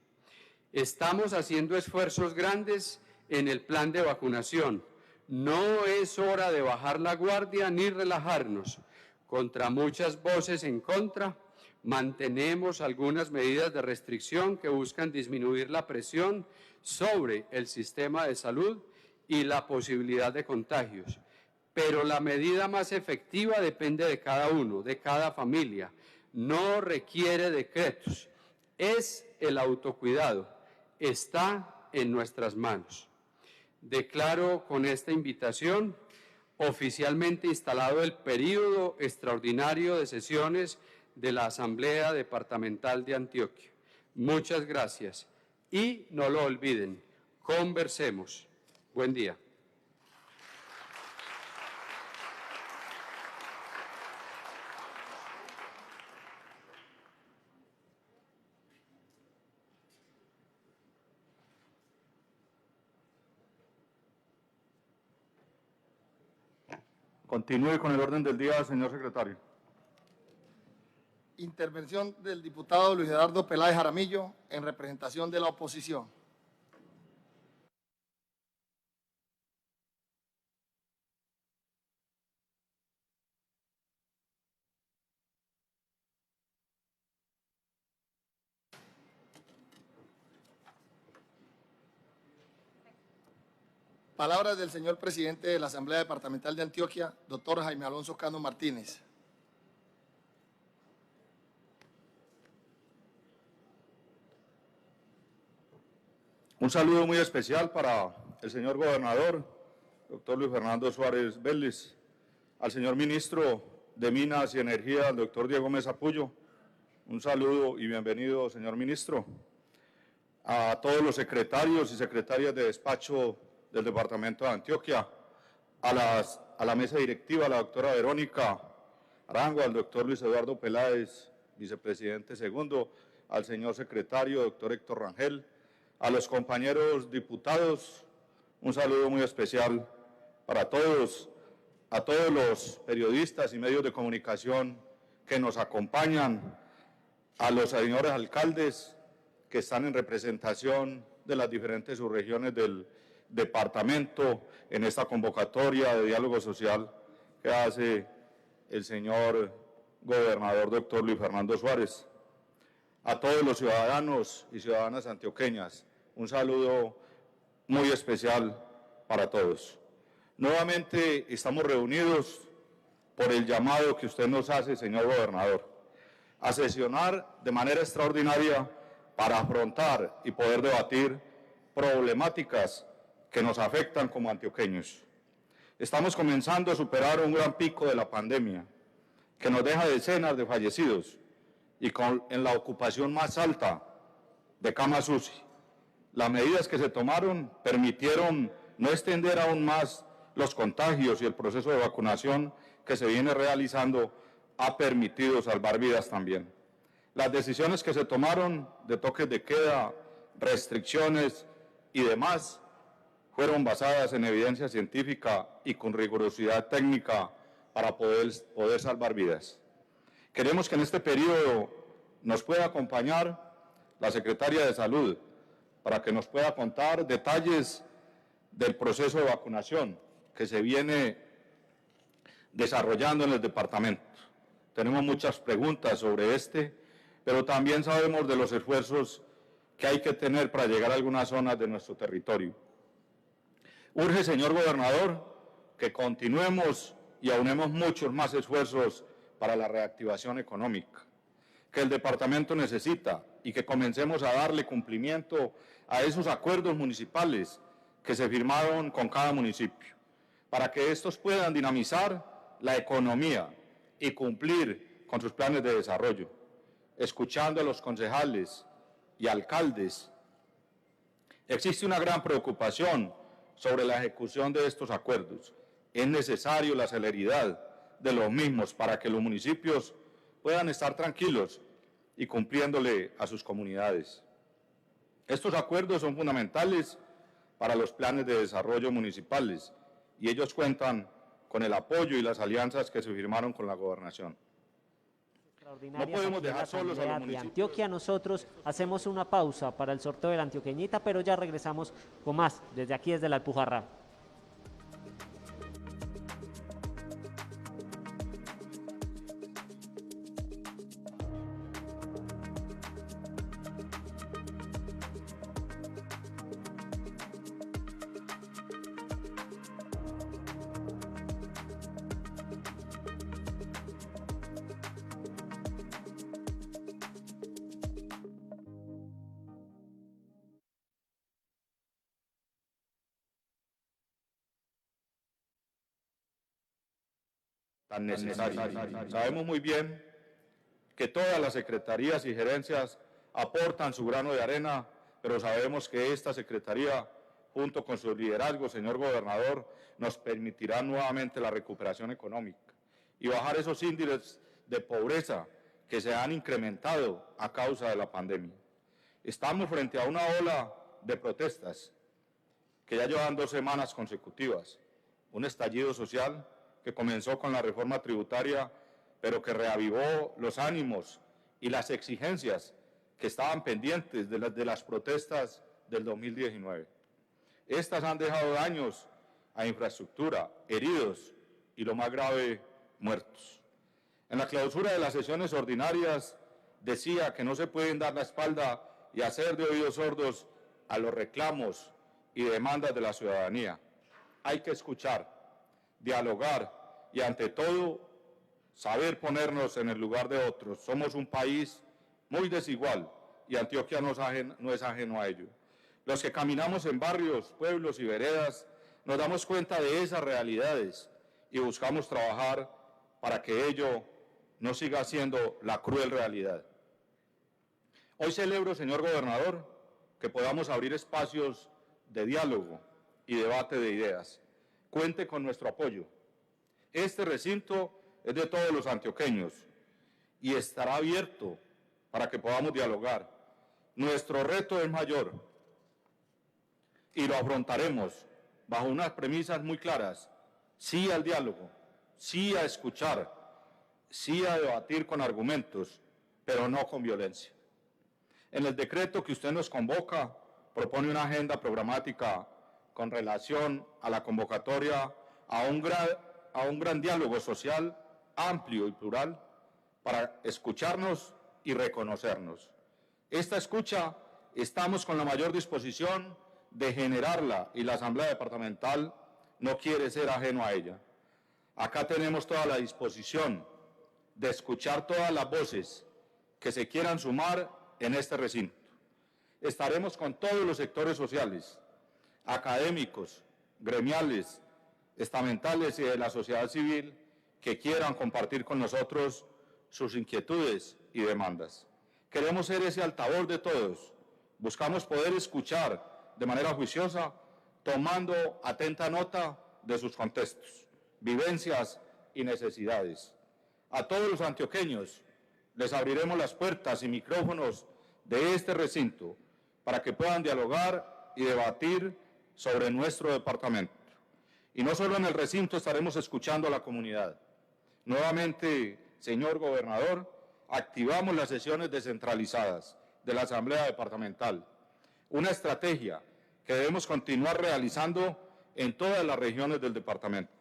Estamos haciendo esfuerzos grandes en el plan de vacunación. No es hora de bajar la guardia ni relajarnos. Contra muchas voces en contra, mantenemos algunas medidas de restricción que buscan disminuir la presión sobre el sistema de salud y la posibilidad de contagios. Pero la medida más efectiva depende de cada uno, de cada familia. No requiere decretos. Es el autocuidado. Está en nuestras manos. Declaro con esta invitación oficialmente instalado el período extraordinario de sesiones de la Asamblea Departamental de Antioquia. Muchas gracias y no lo olviden, conversemos. Buen día. Continúe con el orden del día, señor secretario. Intervención del diputado Luis Eduardo Peláez Jaramillo en representación de la oposición. Palabras del señor presidente de la Asamblea Departamental de Antioquia, doctor Jaime Alonso Cano Martínez. Un saludo muy especial para el señor gobernador, doctor Luis Fernando Suárez Vélez, al señor ministro de Minas y Energía, el doctor Diego Mesa Puyo. Un saludo y bienvenido, señor ministro. a todos los secretarios y secretarias de despacho del Departamento de Antioquia, a la mesa directiva, a la doctora Verónica Arango, al doctor Luis Eduardo Peláez, vicepresidente segundo, al señor secretario, doctor Héctor Rangel, a los compañeros diputados, un saludo muy especial para todos, a todos los periodistas y medios de comunicación que nos acompañan, a los señores alcaldes que están en representación de las diferentes subregiones del departamento en esta convocatoria de diálogo social que hace el señor gobernador doctor Luis Fernando Suárez. A todos los ciudadanos y ciudadanas antioqueñas, un saludo muy especial para todos. Nuevamente estamos reunidos por el llamado que usted nos hace, señor gobernador, a sesionar de manera extraordinaria para afrontar y poder debatir problemáticas que nos afectan como antioqueños. Estamos comenzando a superar un gran pico de la pandemia que nos deja decenas de fallecidos y en la ocupación más alta de camas UCI. Las medidas que se tomaron permitieron no extender aún más los contagios y el proceso de vacunación que se viene realizando ha permitido salvar vidas también. Las decisiones que se tomaron de toques de queda, restricciones y demás fueron basadas en evidencia científica y con rigurosidad técnica para poder salvar vidas. Queremos que en este periodo nos pueda acompañar la Secretaria de Salud para que nos pueda contar detalles del proceso de vacunación que se viene desarrollando en el departamento. Tenemos muchas preguntas sobre pero también sabemos de los esfuerzos que hay que tener para llegar a algunas zonas de nuestro territorio. Urge, señor gobernador, que continuemos y aunemos muchos más esfuerzos para la reactivación económica que el departamento necesita y que comencemos a darle cumplimiento a esos acuerdos municipales que se firmaron con cada municipio, para que estos puedan dinamizar la economía y cumplir con sus planes de desarrollo. Escuchando a los concejales y alcaldes, existe una gran preocupación sobre la ejecución de estos acuerdos. Es necesario la celeridad de los mismos para que los municipios puedan estar tranquilos y cumpliéndole a sus comunidades. Estos acuerdos son fundamentales para los planes de desarrollo municipales y ellos cuentan con el apoyo y las alianzas que se firmaron con la gobernación. No podemos dejar solos a los municipios. De Antioquia. Nosotros hacemos una pausa para el sorteo de la antioqueñita, pero ya regresamos con más desde aquí, desde la Alpujarra. Tan necesario. Sabemos muy bien que todas las secretarías y gerencias aportan su grano de arena, pero sabemos que esta secretaría, junto con su liderazgo, señor gobernador, nos permitirá nuevamente la recuperación económica y bajar esos índices de pobreza que se han incrementado a causa de la pandemia. Estamos frente a una ola de protestas que ya llevan 2 semanas consecutivas, un estallido social que comenzó con la reforma tributaria, pero que reavivó los ánimos y las exigencias que estaban pendientes de las protestas del 2019. Estas han dejado daños a infraestructura, heridos y, lo más grave, muertos. En la clausura de las sesiones ordinarias decía que no se pueden dar la espalda y hacer de oídos sordos a los reclamos y demandas de la ciudadanía. Hay que escuchar, dialogar y, ante todo, saber ponernos en el lugar de otros. Somos un país muy desigual y Antioquia no es ajeno a ello. Los que caminamos en barrios, pueblos y veredas nos damos cuenta de esas realidades y buscamos trabajar para que ello no siga siendo la cruel realidad. Hoy celebro, señor gobernador, que podamos abrir espacios de diálogo y debate de ideas. Cuente con nuestro apoyo. Este recinto es de todos los antioqueños y estará abierto para que podamos dialogar. Nuestro reto es mayor y lo afrontaremos bajo unas premisas muy claras: sí al diálogo, sí a escuchar, sí a debatir con argumentos, pero no con violencia. En el decreto que usted nos convoca, propone una agenda programática con relación a la convocatoria a un gran diálogo social amplio y plural para escucharnos y reconocernos. Esta escucha estamos con la mayor disposición de generarla y la Asamblea Departamental no quiere ser ajeno a ella. Acá tenemos toda la disposición de escuchar todas las voces que se quieran sumar en este recinto. Estaremos con todos los sectores sociales, académicos, gremiales, estamentales y de la sociedad civil que quieran compartir con nosotros sus inquietudes y demandas. Queremos ser ese altavoz de todos. Buscamos poder escuchar de manera juiciosa, tomando atenta nota de sus contextos, vivencias y necesidades. A todos los antioqueños les abriremos las puertas y micrófonos de este recinto para que puedan dialogar y debatir sobre nuestro departamento. Y no solo en el recinto estaremos escuchando a la comunidad. Nuevamente, señor gobernador, activamos las sesiones descentralizadas de la Asamblea Departamental, una estrategia que debemos continuar realizando en todas las regiones del departamento.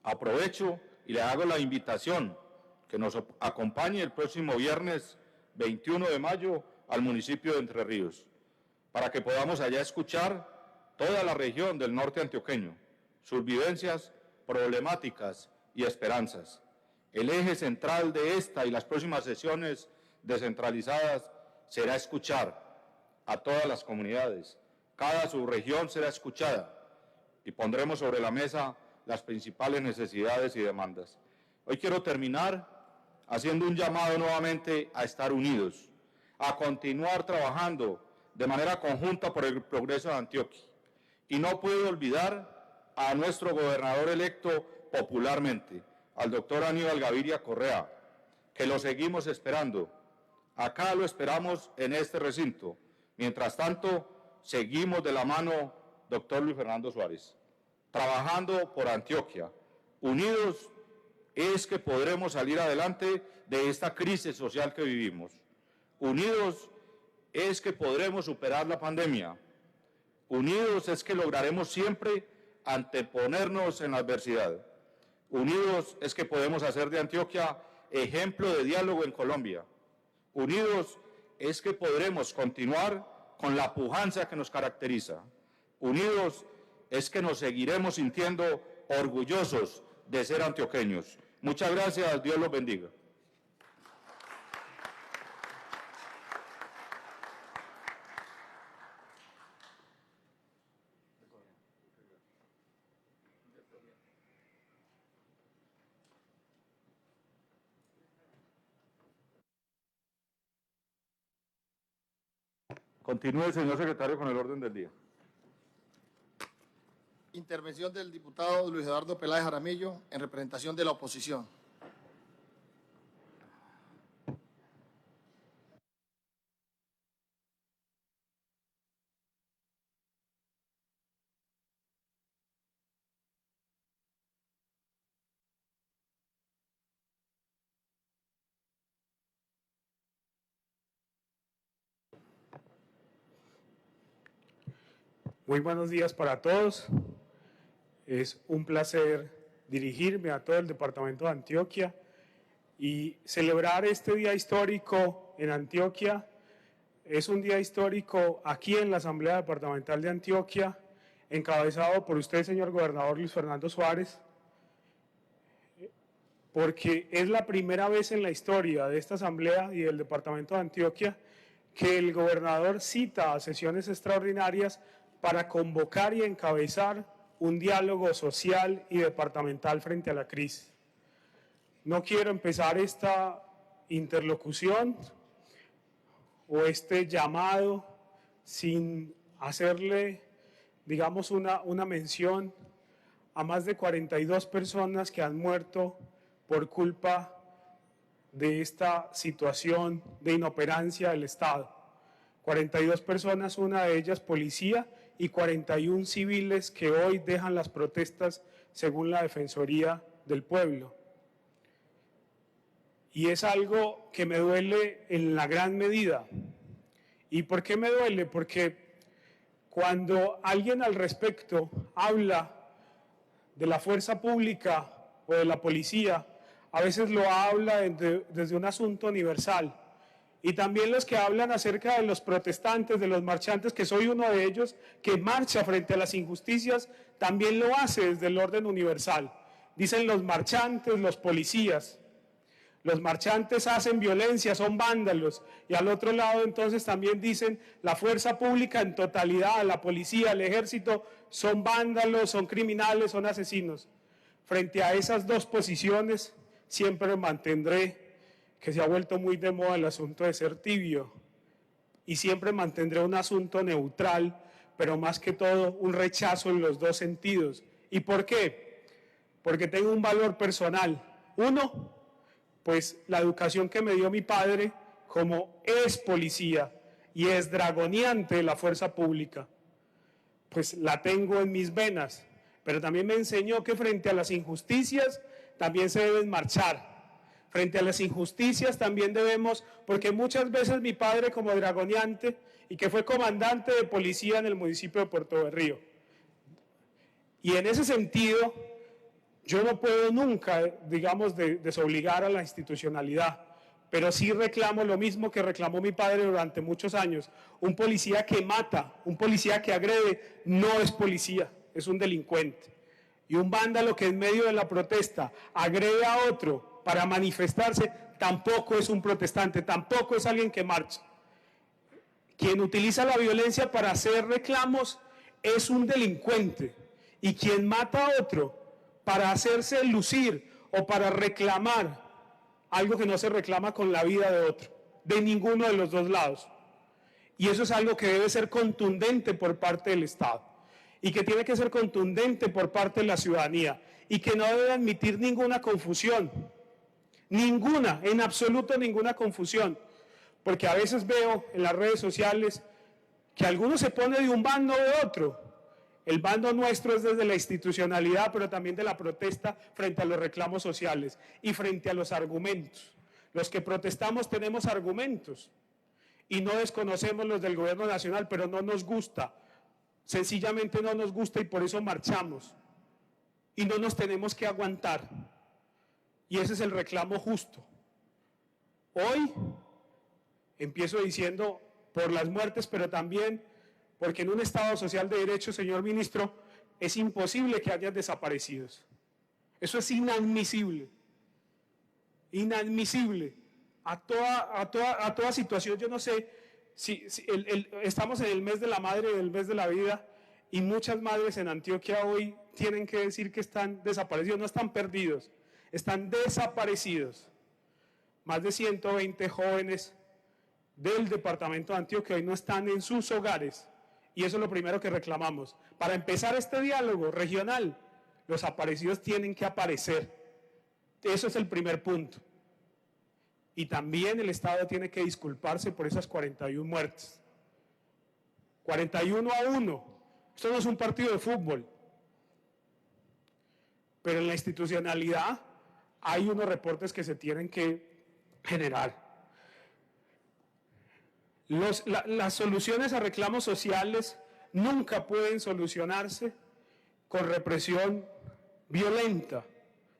Aprovecho y le hago la invitación que nos acompañe el próximo viernes 21 de mayo al municipio de Entre Ríos, para que podamos allá escuchar toda la región del norte antioqueño, sus vivencias, problemáticas y esperanzas. El eje central de esta y las próximas sesiones descentralizadas será escuchar a todas las comunidades. Cada subregión será escuchada y pondremos sobre la mesa las principales necesidades y demandas. Hoy quiero terminar haciendo un llamado nuevamente a estar unidos, a continuar trabajando de manera conjunta por el progreso de Antioquia. Y no puedo olvidar a nuestro gobernador electo popularmente, al doctor Aníbal Gaviria Correa, que lo seguimos esperando. Acá lo esperamos en este recinto. Mientras tanto, seguimos de la mano, doctor Luis Fernando Suárez, trabajando por Antioquia. Unidos es que podremos salir adelante de esta crisis social que vivimos. Unidos es que podremos superar la pandemia. Unidos es que lograremos siempre anteponernos en la adversidad. Unidos es que podemos hacer de Antioquia ejemplo de diálogo en Colombia. Unidos es que podremos continuar con la pujanza que nos caracteriza. Unidos es que nos seguiremos sintiendo orgullosos de ser antioqueños. Muchas gracias, Dios los bendiga. Continúe, señor secretario, con el orden del día. Intervención del diputado Luis Eduardo Peláez Jaramillo en representación de la oposición. Muy buenos días para todos. Es un placer dirigirme a todo el departamento de Antioquia y celebrar este día histórico en Antioquia. Es un día histórico aquí en la Asamblea Departamental de Antioquia, encabezado por usted, señor gobernador Luis Fernando Suárez, porque es la primera vez en la historia de esta Asamblea y del departamento de Antioquia que el gobernador cita a sesiones extraordinarias para convocar y encabezar un diálogo social y departamental frente a la crisis. No quiero empezar esta interlocución o este llamado sin hacerle, digamos, una mención a más de 42 personas que han muerto por culpa de esta situación de inoperancia del Estado. 42 personas, una de ellas policía, y 41 civiles que hoy dejan las protestas según la Defensoría del Pueblo. Y es algo que me duele en la gran medida. ¿Y por qué me duele? Porque cuando alguien al respecto habla de la fuerza pública o de la policía, a veces lo habla desde un asunto universal. Y también los que hablan acerca de los protestantes, de los marchantes, que soy uno de ellos, que marcha frente a las injusticias, también lo hace desde el orden universal. Dicen los marchantes, los policías. Los marchantes hacen violencia, son vándalos. Y al otro lado entonces también dicen la fuerza pública en totalidad, la policía, el ejército, son vándalos, son criminales, son asesinos. Frente a esas dos posiciones siempre mantendré que se ha vuelto muy de moda el asunto de ser tibio, y siempre mantendré un asunto neutral, pero más que todo un rechazo en los dos sentidos. ¿Y por qué? Porque tengo un valor personal. Uno, pues la educación que me dio mi padre como es policía y es dragoneante de la fuerza pública, pues la tengo en mis venas, pero también me enseñó que frente a las injusticias también se deben marchar. Frente a las injusticias también debemos, porque muchas veces mi padre como dragoneante y que fue comandante de policía en el municipio de Puerto Berrío. Y en ese sentido, yo no puedo nunca, digamos, desobligar a la institucionalidad, pero sí reclamo lo mismo que reclamó mi padre durante muchos años. Un policía que mata, un policía que agrede, no es policía, es un delincuente. Y un vándalo que en medio de la protesta agrede a otro para manifestarse, tampoco es un protestante, tampoco es alguien que marcha. Quien utiliza la violencia para hacer reclamos es un delincuente, y quien mata a otro para hacerse lucir o para reclamar algo que no se reclama con la vida de otro, de ninguno de los dos lados. Y eso es algo que debe ser contundente por parte del Estado, y que tiene que ser contundente por parte de la ciudadanía, y que no debe admitir ninguna confusión. Ninguna, en absoluto ninguna confusión, porque a veces veo en las redes sociales que alguno se pone de un bando o de otro. El bando nuestro es desde la institucionalidad, pero también de la protesta frente a los reclamos sociales y frente a los argumentos. Los que protestamos tenemos argumentos y no desconocemos los del gobierno nacional, pero no nos gusta, sencillamente no nos gusta, y por eso marchamos y no nos tenemos que aguantar. Y ese es el reclamo justo. Hoy empiezo diciendo por las muertes, pero también porque en un Estado social de derecho, señor ministro, es imposible que haya desaparecidos. Eso es inadmisible. Inadmisible. A toda situación. Yo no sé si estamos en el mes de la madre y el mes de la vida, y muchas madres en Antioquia hoy tienen que decir que están desaparecidos. No están perdidos, están desaparecidos. Más de 120 jóvenes del departamento de Antioquia hoy no están en sus hogares, y eso es lo primero que reclamamos. Para empezar este diálogo regional, los desaparecidos tienen que aparecer. Eso es el primer punto. Y también el Estado tiene que disculparse por esas 41 muertes. 41-1. Esto no es un partido de fútbol. Pero en la institucionalidad hay unos reportes que se tienen que generar. Las soluciones a reclamos sociales nunca pueden solucionarse con represión violenta.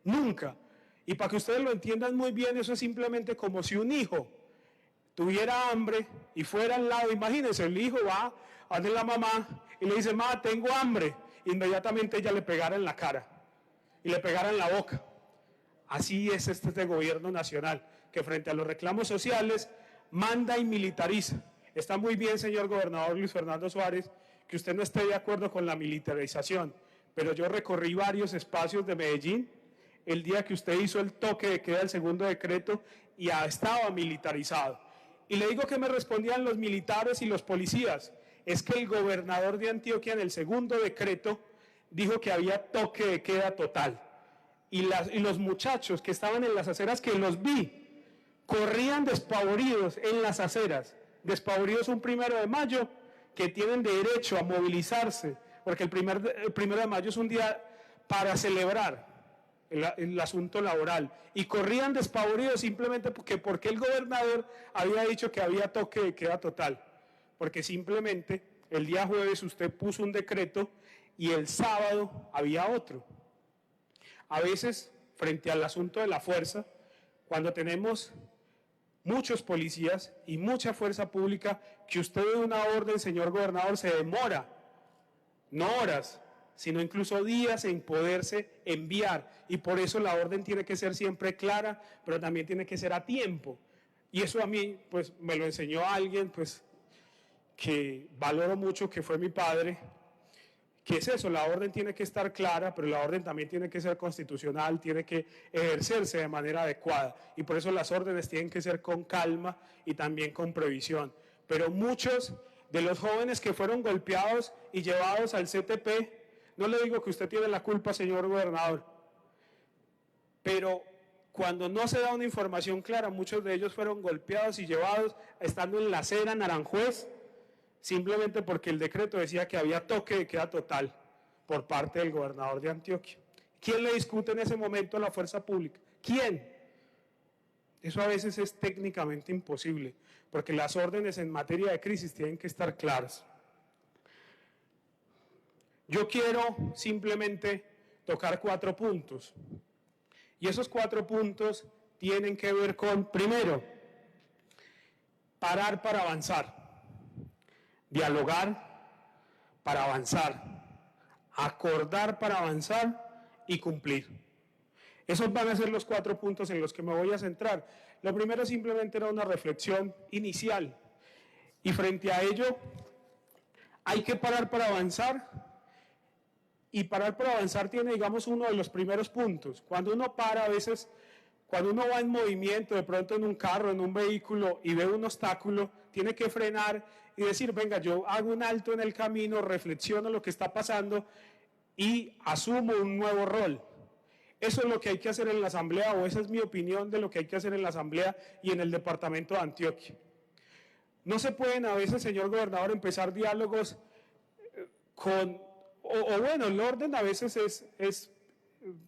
Nunca. Y para que ustedes lo entiendan muy bien, eso es simplemente como si un hijo tuviera hambre y fuera al lado. Imagínense, el hijo va a donde la mamá y le dice: mamá, tengo hambre. Inmediatamente ella le pegara en la cara y le pegara en la boca. Así es este gobierno nacional, que frente a los reclamos sociales manda y militariza. Está muy bien, señor gobernador Luis Fernando Suárez, que usted no esté de acuerdo con la militarización, pero yo recorrí varios espacios de Medellín el día que usted hizo el toque de queda del segundo decreto y estaba militarizado. Y le digo que me respondían los militares y los policías: es que el gobernador de Antioquia en el segundo decreto dijo que había toque de queda total. Y los muchachos que estaban en las aceras, que los vi, corrían despavoridos en las aceras, despavoridos un 1 de mayo, que tienen derecho a movilizarse, porque el 1 de mayo es un día para celebrar el asunto laboral, y corrían despavoridos simplemente porque el gobernador había dicho que había toque de queda total, porque simplemente el día jueves usted puso un decreto y el sábado había otro. A veces, frente al asunto de la fuerza, cuando tenemos muchos policías y mucha fuerza pública, que usted dé una orden, señor gobernador, se demora, no horas, sino incluso días en poderse enviar, y por eso la orden tiene que ser siempre clara, pero también tiene que ser a tiempo. Y eso a mí, pues, me lo enseñó alguien, pues, que valoro mucho, que fue mi padre, que es eso, la orden tiene que estar clara, pero la orden también tiene que ser constitucional, tiene que ejercerse de manera adecuada, y por eso las órdenes tienen que ser con calma y también con previsión. Pero muchos de los jóvenes que fueron golpeados y llevados al CTP, no le digo que usted tiene la culpa, señor gobernador, pero cuando no se da una información clara, muchos de ellos fueron golpeados y llevados estando en la acera Naranjuez, simplemente porque el decreto decía que había toque de queda total por parte del gobernador de Antioquia. ¿Quién le discute en ese momento a la fuerza pública? ¿Quién? Eso a veces es técnicamente imposible, porque las órdenes en materia de crisis tienen que estar claras. Yo quiero simplemente tocar 4 puntos, y esos 4 puntos tienen que ver con, primero, parar para avanzar. Dialogar para avanzar, acordar para avanzar y cumplir. Esos van a ser los 4 puntos en los que me voy a centrar. Lo primero simplemente era una reflexión inicial, y frente a ello hay que parar para avanzar, y parar para avanzar tiene, digamos, uno de los primeros puntos. Cuando uno para, a veces, cuando uno va en movimiento, de pronto en un carro, en un vehículo, y ve un obstáculo, tiene que frenar y decir, venga, yo hago un alto en el camino, reflexiono lo que está pasando y asumo un nuevo rol. Eso es lo que hay que hacer en la Asamblea, o esa es mi opinión de lo que hay que hacer en la Asamblea y en el departamento de Antioquia. No se pueden a veces, señor gobernador, empezar diálogos bueno, el orden a veces es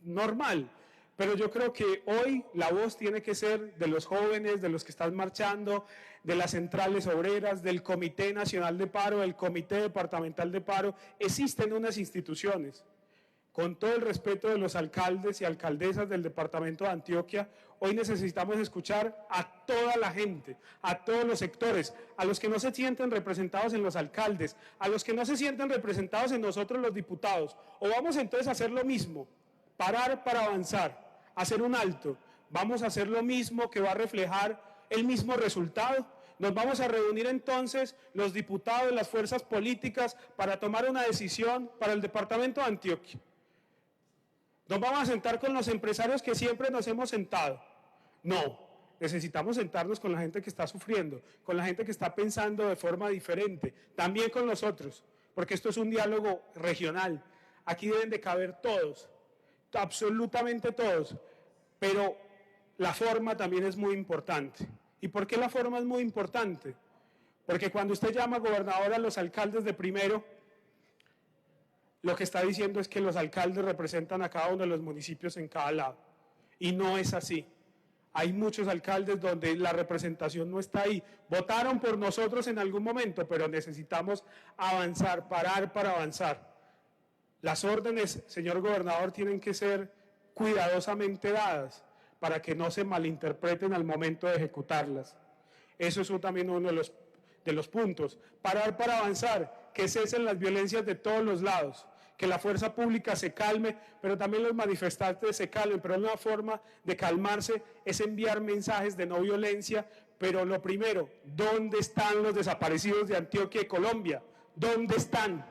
normal, pero yo creo que hoy la voz tiene que ser de los jóvenes, de los que están marchando, de las centrales obreras, del Comité Nacional de Paro, del Comité Departamental de Paro. Existen unas instituciones. Con todo el respeto de los alcaldes y alcaldesas del departamento de Antioquia, hoy necesitamos escuchar a toda la gente, a todos los sectores, a los que no se sienten representados en los alcaldes, a los que no se sienten representados en nosotros los diputados. O vamos entonces a hacer lo mismo, parar para avanzar, hacer un alto. Vamos a hacer lo mismo que va a reflejar el mismo resultado. Nos vamos a reunir entonces los diputados de las fuerzas políticas para tomar una decisión para el departamento de Antioquia. Nos vamos a sentar con los empresarios que siempre nos hemos sentado. No, necesitamos sentarnos con la gente que está sufriendo, con la gente que está pensando de forma diferente, también con nosotros, porque esto es un diálogo regional. Aquí deben de caber todos, absolutamente todos, pero la forma también es muy importante. ¿Y por qué la forma es muy importante? Porque cuando usted llama gobernador a los alcaldes de primero, lo que está diciendo es que los alcaldes representan a cada uno de los municipios en cada lado. Y no es así. Hay muchos alcaldes donde la representación no está ahí. Votaron por nosotros en algún momento, pero necesitamos avanzar, parar para avanzar. Las órdenes, señor gobernador, tienen que ser cuidadosamente dadas para que no se malinterpreten al momento de ejecutarlas. Eso es también uno de los puntos. Parar para avanzar, que cesen las violencias de todos los lados, que la fuerza pública se calme, pero también los manifestantes se calmen. Pero una forma de calmarse es enviar mensajes de no violencia. Pero lo primero, ¿dónde están los desaparecidos de Antioquia y Colombia? ¿Dónde están?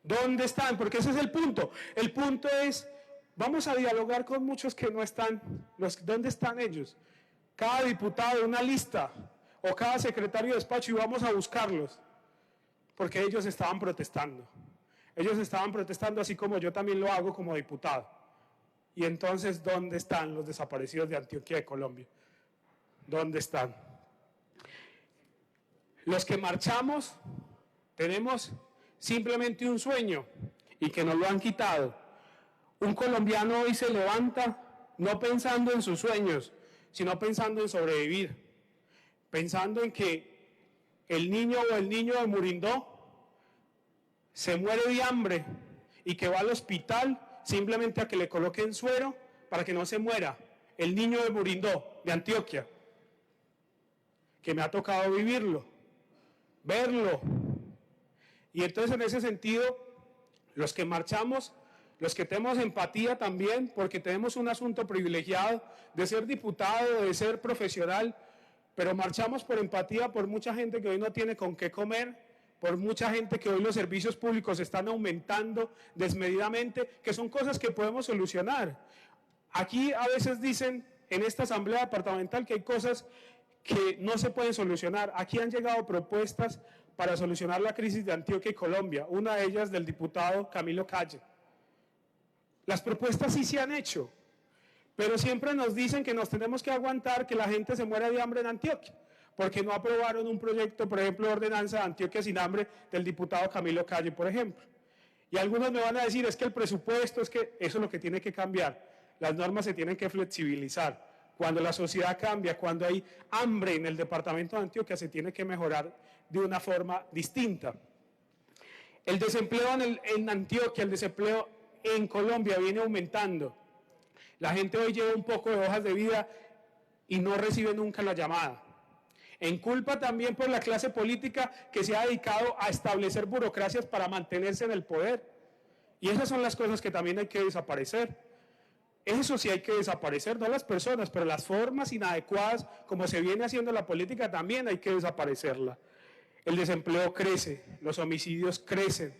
¿Dónde están? Porque ese es el punto. El punto es, vamos a dialogar con muchos que no están. ¿Dónde están ellos? Cada diputado una lista, o cada secretario de despacho, y vamos a buscarlos. porque ellos estaban protestando. Ellos estaban protestando así como yo también lo hago como diputado. Y entonces, ¿dónde están los desaparecidos de Antioquia de Colombia? ¿Dónde están? Los que marchamos tenemos simplemente un sueño y que nos lo han quitado. Un colombiano hoy se levanta no pensando en sus sueños, sino pensando en sobrevivir, pensando en que el niño o el niño de Murindó se muere de hambre y que va al hospital simplemente a que le coloquen suero para que no se muera. El niño de Murindó, de Antioquia, que me ha tocado vivirlo, verlo. Y entonces en ese sentido, los que marchamos, los que tenemos empatía también, porque tenemos un asunto privilegiado de ser diputado, de ser profesional, pero marchamos por empatía por mucha gente que hoy no tiene con qué comer, por mucha gente que hoy los servicios públicos están aumentando desmedidamente, que son cosas que podemos solucionar. Aquí a veces dicen en esta asamblea departamental que hay cosas que no se pueden solucionar. Aquí han llegado propuestas para solucionar la crisis de Antioquia y Colombia, una de ellas del diputado Camilo Calle. Las propuestas sí se han hecho, pero siempre nos dicen que nos tenemos que aguantar que la gente se muera de hambre en Antioquia, porque no aprobaron un proyecto, por ejemplo, de ordenanza de Antioquia sin hambre del diputado Camilo Calle, por ejemplo. Y algunos me van a decir, es que el presupuesto, es que eso es lo que tiene que cambiar. Las normas se tienen que flexibilizar. Cuando la sociedad cambia, cuando hay hambre en el departamento de Antioquia, se tiene que mejorar de una forma distinta. El desempleo en Antioquia, el desempleo en Colombia viene aumentando. La gente hoy lleva un poco de hojas de vida y no recibe nunca la llamada. En culpa también por la clase política que se ha dedicado a establecer burocracias para mantenerse en el poder. Y esas son las cosas que también hay que desaparecer. Eso sí hay que desaparecer, no las personas, pero las formas inadecuadas como se viene haciendo la política también hay que desaparecerla. El desempleo crece, los homicidios crecen,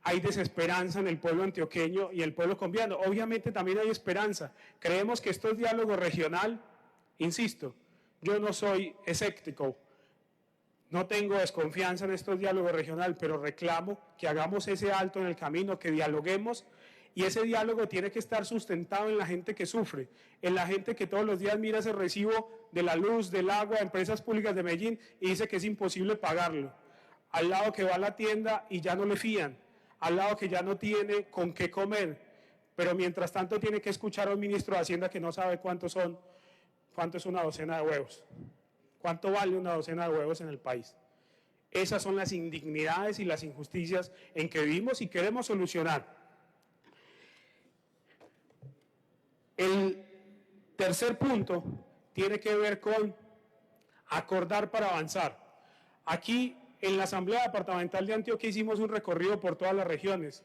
hay desesperanza en el pueblo antioqueño y el pueblo colombiano. Obviamente también hay esperanza. Creemos que estos diálogos regional, insisto, yo no soy escéptico, no tengo desconfianza en estos diálogos regional, pero reclamo que hagamos ese alto en el camino, que dialoguemos. Y ese diálogo tiene que estar sustentado en la gente que sufre, en la gente que todos los días mira ese recibo de la luz, del agua, de empresas públicas de Medellín y dice que es imposible pagarlo. Al lado que va a la tienda y ya no le fían, al lado que ya no tiene con qué comer, pero mientras tanto tiene que escuchar a un ministro de Hacienda que no sabe cuánto es una docena de huevos, cuánto vale una docena de huevos en el país. Esas son las indignidades y las injusticias en que vivimos y queremos solucionar. El tercer punto tiene que ver con acordar para avanzar. Aquí en la Asamblea Departamental de Antioquia hicimos un recorrido por todas las regiones,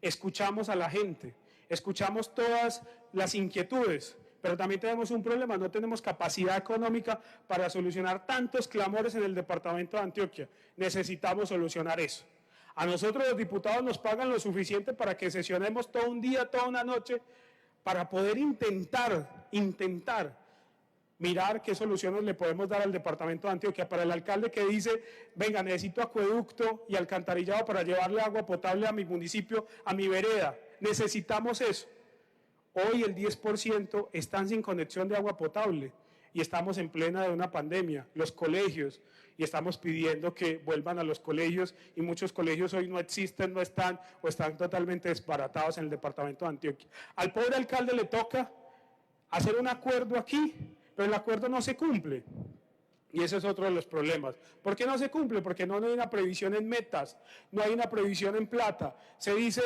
escuchamos a la gente, escuchamos todas las inquietudes, pero también tenemos un problema, no tenemos capacidad económica para solucionar tantos clamores en el departamento de Antioquia. Necesitamos solucionar eso. A nosotros los diputados nos pagan lo suficiente para que sesionemos todo un día, toda una noche, para poder intentar mirar qué soluciones le podemos dar al departamento de Antioquia. Para el alcalde que dice, venga, necesito acueducto y alcantarillado para llevarle agua potable a mi municipio, a mi vereda. Necesitamos eso. Hoy el 10% están sin conexión de agua potable y estamos en plena de una pandemia. Los colegios, y estamos pidiendo que vuelvan a los colegios y muchos colegios hoy no existen, no están o están totalmente desbaratados en el departamento de Antioquia. Al pobre alcalde le toca hacer un acuerdo aquí, pero el acuerdo no se cumple. Y ese es otro de los problemas. ¿Por qué no se cumple? Porque no hay una previsión en metas, no hay una previsión en plata. Se dice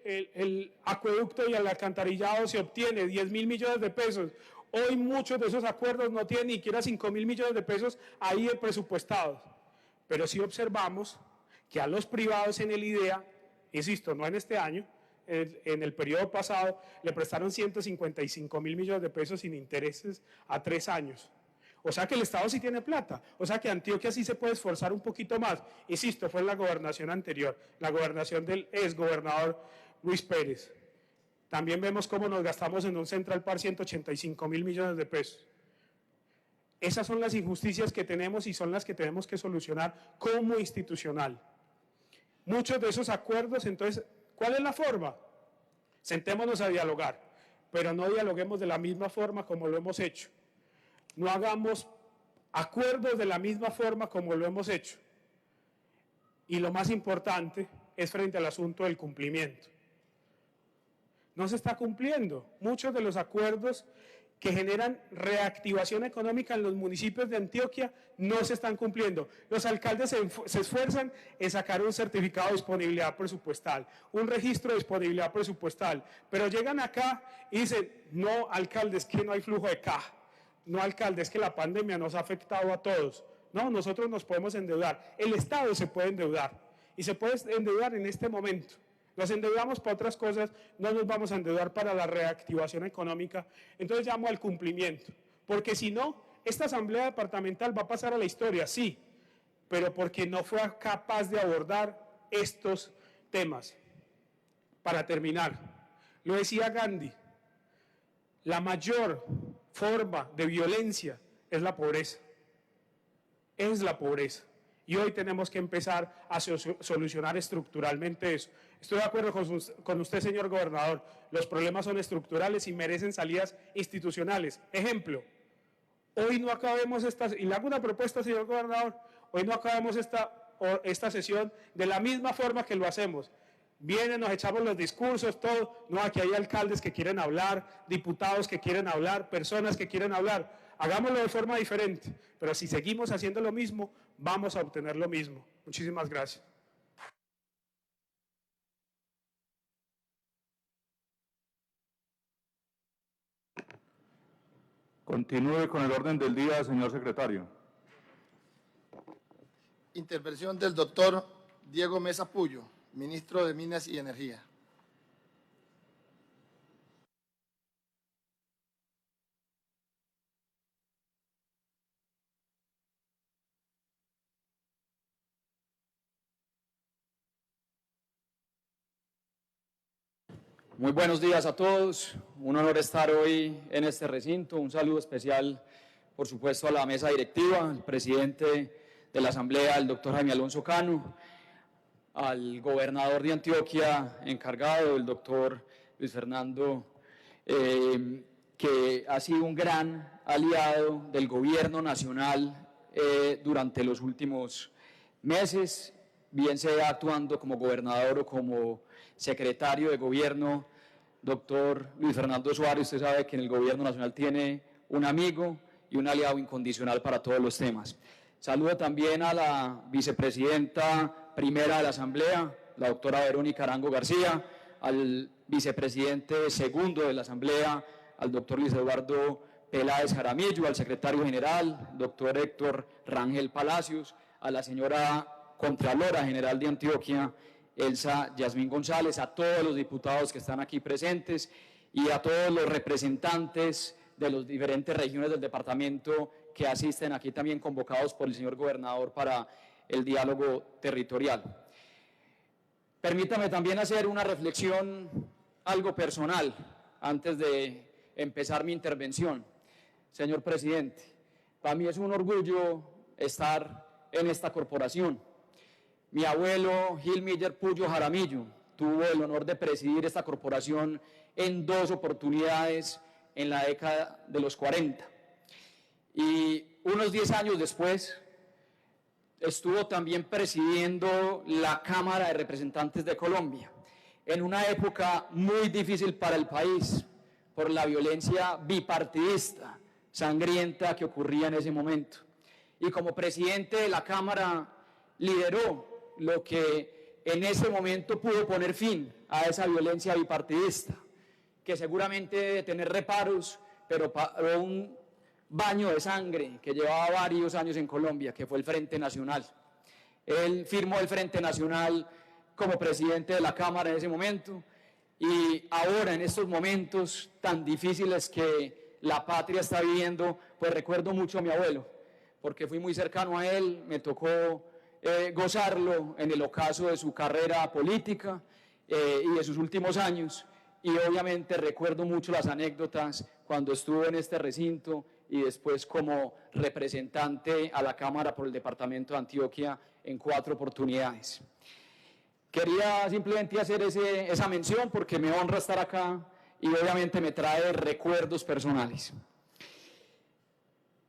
el acueducto y el alcantarillado se obtiene 10.000 millones de pesos. Hoy muchos de esos acuerdos no tienen ni siquiera 5.000 millones de pesos ahí presupuestados. Pero sí observamos que a los privados en el IDEA, insisto, no en este año, en el periodo pasado, le prestaron 155.000 millones de pesos sin intereses a 3 años. O sea que el Estado sí tiene plata, o sea que Antioquia sí se puede esforzar un poquito más. Insisto, fue en la gobernación anterior, la gobernación del exgobernador Luis Pérez. También vemos cómo nos gastamos en un Central Park 185.000 millones de pesos. Esas son las injusticias que tenemos y son las que tenemos que solucionar como institucional. muchos de esos acuerdos. Entonces, ¿cuál es la forma? Sentémonos a dialogar, pero no dialoguemos de la misma forma como lo hemos hecho. No hagamos acuerdos de la misma forma como lo hemos hecho. Y lo más importante es frente al asunto del cumplimiento. No se está cumpliendo. Muchos de los acuerdos que generan reactivación económica en los municipios de Antioquia no se están cumpliendo. Los alcaldes se esfuerzan en sacar un certificado de disponibilidad presupuestal, un registro de disponibilidad presupuestal, pero llegan acá y dicen, no, alcalde, es que no hay flujo de caja, no, alcalde, es que la pandemia nos ha afectado a todos. No, nosotros nos podemos endeudar, el Estado se puede endeudar, y se puede endeudar en este momento. Nos endeudamos para otras cosas, no nos vamos a endeudar para la reactivación económica. Entonces llamo al cumplimiento, porque si no, esta asamblea departamental va a pasar a la historia, sí, pero porque no fue capaz de abordar estos temas. Para terminar, lo decía Gandhi, la mayor forma de violencia es la pobreza. Es la pobreza. Y hoy tenemos que empezar a solucionar estructuralmente eso. Estoy de acuerdo con usted, señor gobernador. Los problemas son estructurales y merecen salidas institucionales. Ejemplo, hoy no acabemos y le hago una propuesta, señor gobernador, hoy no acabemos esta sesión de la misma forma que lo hacemos. Vienen, nos echamos los discursos, todo. No, aquí hay alcaldes que quieren hablar, diputados que quieren hablar, personas que quieren hablar. Hagámoslo de forma diferente, pero si seguimos haciendo lo mismo, vamos a obtener lo mismo. Muchísimas gracias. Continúe con el orden del día, señor secretario. Intervención del doctor Diego Mesa Puyo, ministro de Minas y Energía. Muy buenos días a todos, un honor estar hoy en este recinto, un saludo especial por supuesto a la mesa directiva, al presidente de la Asamblea, el doctor Jaime Alonso Cano, al gobernador de Antioquia encargado, el doctor Luis Fernando, que ha sido un gran aliado del gobierno nacional durante los últimos meses, bien sea actuando como gobernador o como secretario de gobierno. Doctor Luis Fernando Suárez, usted sabe que en el gobierno nacional tiene un amigo y un aliado incondicional para todos los temas. Saludo también a la vicepresidenta primera de la Asamblea, la doctora Verónica Arango García, al vicepresidente segundo de la Asamblea, al doctor Luis Eduardo Peláez Jaramillo, al secretario general, doctor Héctor Rangel Palacios, a la señora Contralora General de Antioquia, Elsa Yasmín González, a todos los diputados que están aquí presentes y a todos los representantes de las diferentes regiones del departamento que asisten aquí también convocados por el señor gobernador para el diálogo territorial. Permítame también hacer una reflexión algo personal antes de empezar mi intervención. Señor presidente, para mí es un orgullo estar en esta corporación. Mi abuelo Gil Miller Puyo Jaramillo tuvo el honor de presidir esta corporación en 2 oportunidades en la década de los 40. Y unos 10 años después estuvo también presidiendo la Cámara de Representantes de Colombia, en una época muy difícil para el país, por la violencia bipartidista, sangrienta que ocurría en ese momento. Y como presidente de la Cámara lideró lo que en ese momento pudo poner fin a esa violencia bipartidista, que seguramente debe tener reparos, pero paró un baño de sangre que llevaba varios años en Colombia, que fue el Frente Nacional. Él firmó el Frente Nacional como presidente de la Cámara en ese momento, y ahora en estos momentos tan difíciles que la patria está viviendo, pues recuerdo mucho a mi abuelo, porque fui muy cercano a él, me tocó gozarlo en el ocaso de su carrera política y de sus últimos años, y obviamente recuerdo mucho las anécdotas cuando estuve en este recinto y después como representante a la Cámara por el departamento de Antioquia en 4 oportunidades. Quería simplemente hacer esa mención porque me honra estar acá y obviamente me trae recuerdos personales.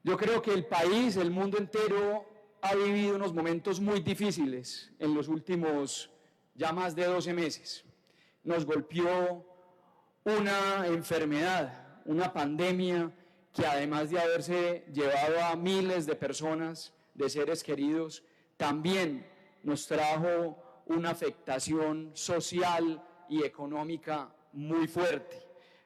Yo creo que el país, el mundo entero, ha vivido unos momentos muy difíciles en los últimos ya más de 12 meses. Nos golpeó una enfermedad, una pandemia que además de haberse llevado a miles de personas, de seres queridos, también nos trajo una afectación social y económica muy fuerte.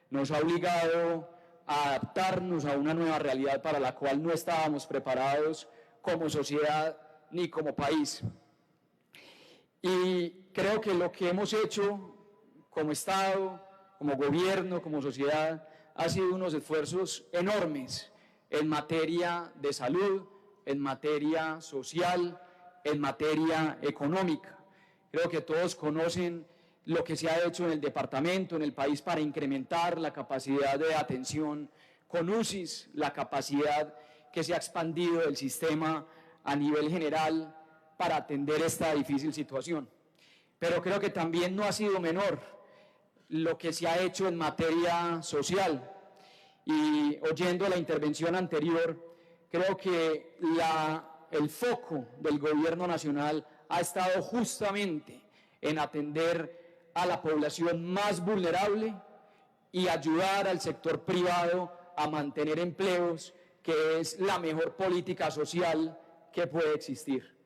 Nos ha obligado a adaptarnos a una nueva realidad para la cual no estábamos preparados como sociedad ni como país. Y creo que lo que hemos hecho como Estado, como gobierno, como sociedad, ha sido unos esfuerzos enormes en materia de salud, en materia social, en materia económica. Creo que todos conocen lo que se ha hecho en el departamento, en el país, para incrementar la capacidad de atención con UCIs, la capacidad que se ha expandido del sistema a nivel general para atender esta difícil situación. Pero creo que también no ha sido menor lo que se ha hecho en materia social. Y oyendo la intervención anterior, creo que el foco del gobierno nacional ha estado justamente en atender a la población más vulnerable y ayudar al sector privado a mantener empleos, que es la mejor política social que puede existir.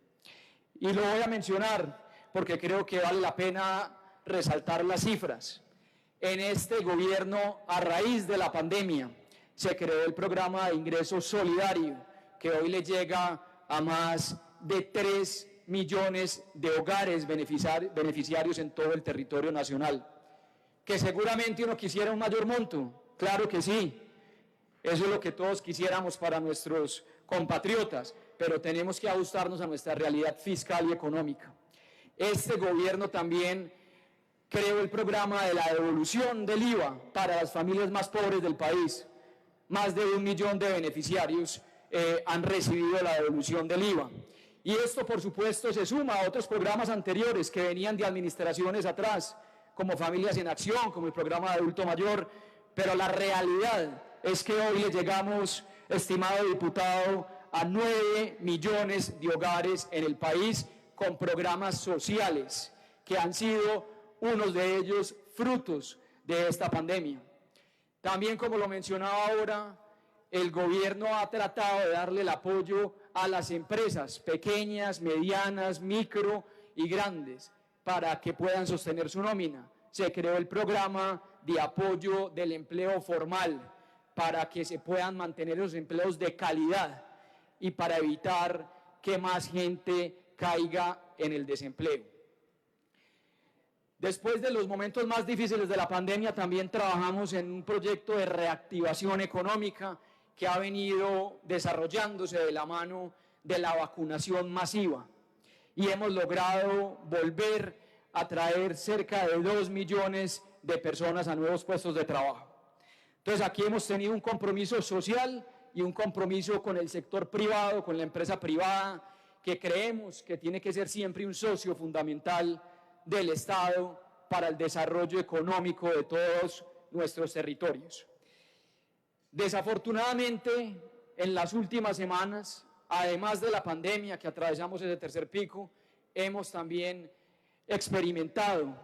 Y lo voy a mencionar porque creo que vale la pena resaltar las cifras. En este gobierno, a raíz de la pandemia, se creó el programa de ingreso solidario, que hoy le llega a más de 3 millones de hogares beneficiarios en todo el territorio nacional. Que seguramente uno quisiera un mayor monto, claro que sí, eso es lo que todos quisiéramos para nuestros compatriotas, pero tenemos que ajustarnos a nuestra realidad fiscal y económica. Este gobierno también creó el programa de la devolución del IVA para las familias más pobres del país. Más de 1 millón de beneficiarios han recibido la devolución del IVA. Y esto, por supuesto, se suma a otros programas anteriores que venían de administraciones atrás, como Familias en Acción, como el programa de adulto mayor, pero la realidad es que hoy le llegamos, estimado diputado, a 9 millones de hogares en el país con programas sociales, que han sido unos de ellos frutos de esta pandemia. También, como lo mencionaba ahora, el gobierno ha tratado de darle el apoyo a las empresas pequeñas, medianas, micro y grandes para que puedan sostener su nómina. Se creó el programa de apoyo del empleo formal para que se puedan mantener los empleos de calidad y para evitar que más gente caiga en el desempleo. Después de los momentos más difíciles de la pandemia, también trabajamos en un proyecto de reactivación económica que ha venido desarrollándose de la mano de la vacunación masiva. Y hemos logrado volver a traer cerca de 2 millones de personas a nuevos puestos de trabajo. Entonces, aquí hemos tenido un compromiso social y un compromiso con el sector privado, con la empresa privada, que creemos que tiene que ser siempre un socio fundamental del Estado para el desarrollo económico de todos nuestros territorios. Desafortunadamente, en las últimas semanas, además de la pandemia que atravesamos ese tercer pico, hemos también experimentado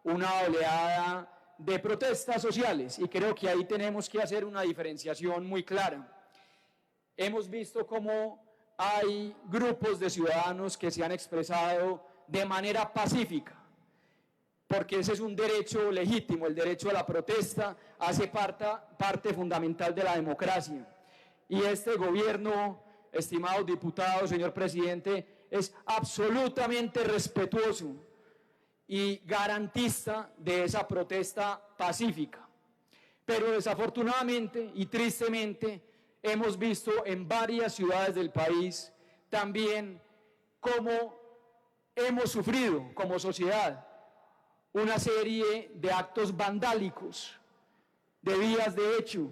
una oleada de protestas sociales y creo que ahí tenemos que hacer una diferenciación muy clara. Hemos visto cómo hay grupos de ciudadanos que se han expresado de manera pacífica, porque ese es un derecho legítimo, el derecho a la protesta hace parte fundamental de la democracia. Y este gobierno, estimados diputados, señor presidente, es absolutamente respetuoso y garantista de esa protesta pacífica. Pero desafortunadamente y tristemente hemos visto en varias ciudades del país también cómo hemos sufrido como sociedad una serie de actos vandálicos, de vías de hecho,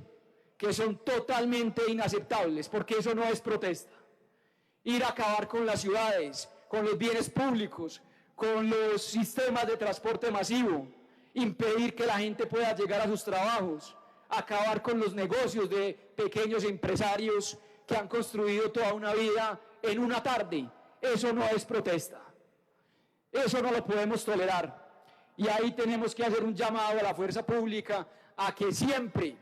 que son totalmente inaceptables, porque eso no es protesta. Ir a acabar con las ciudades, con los bienes públicos, con los sistemas de transporte masivo, impedir que la gente pueda llegar a sus trabajos, acabar con los negocios de pequeños empresarios que han construido toda una vida en una tarde. Eso no es protesta. Eso no lo podemos tolerar. Y ahí tenemos que hacer un llamado a la fuerza pública a que siempre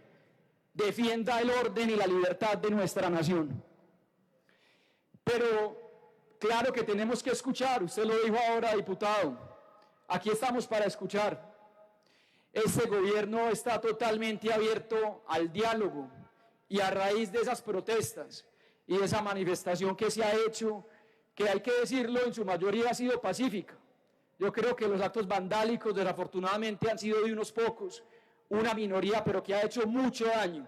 defienda el orden y la libertad de nuestra nación. Pero claro que tenemos que escuchar, usted lo dijo ahora, diputado, aquí estamos para escuchar. Este gobierno está totalmente abierto al diálogo y a raíz de esas protestas y de esa manifestación que se ha hecho, que hay que decirlo, en su mayoría ha sido pacífica. Yo creo que los actos vandálicos desafortunadamente han sido de unos pocos, una minoría, pero que ha hecho mucho daño.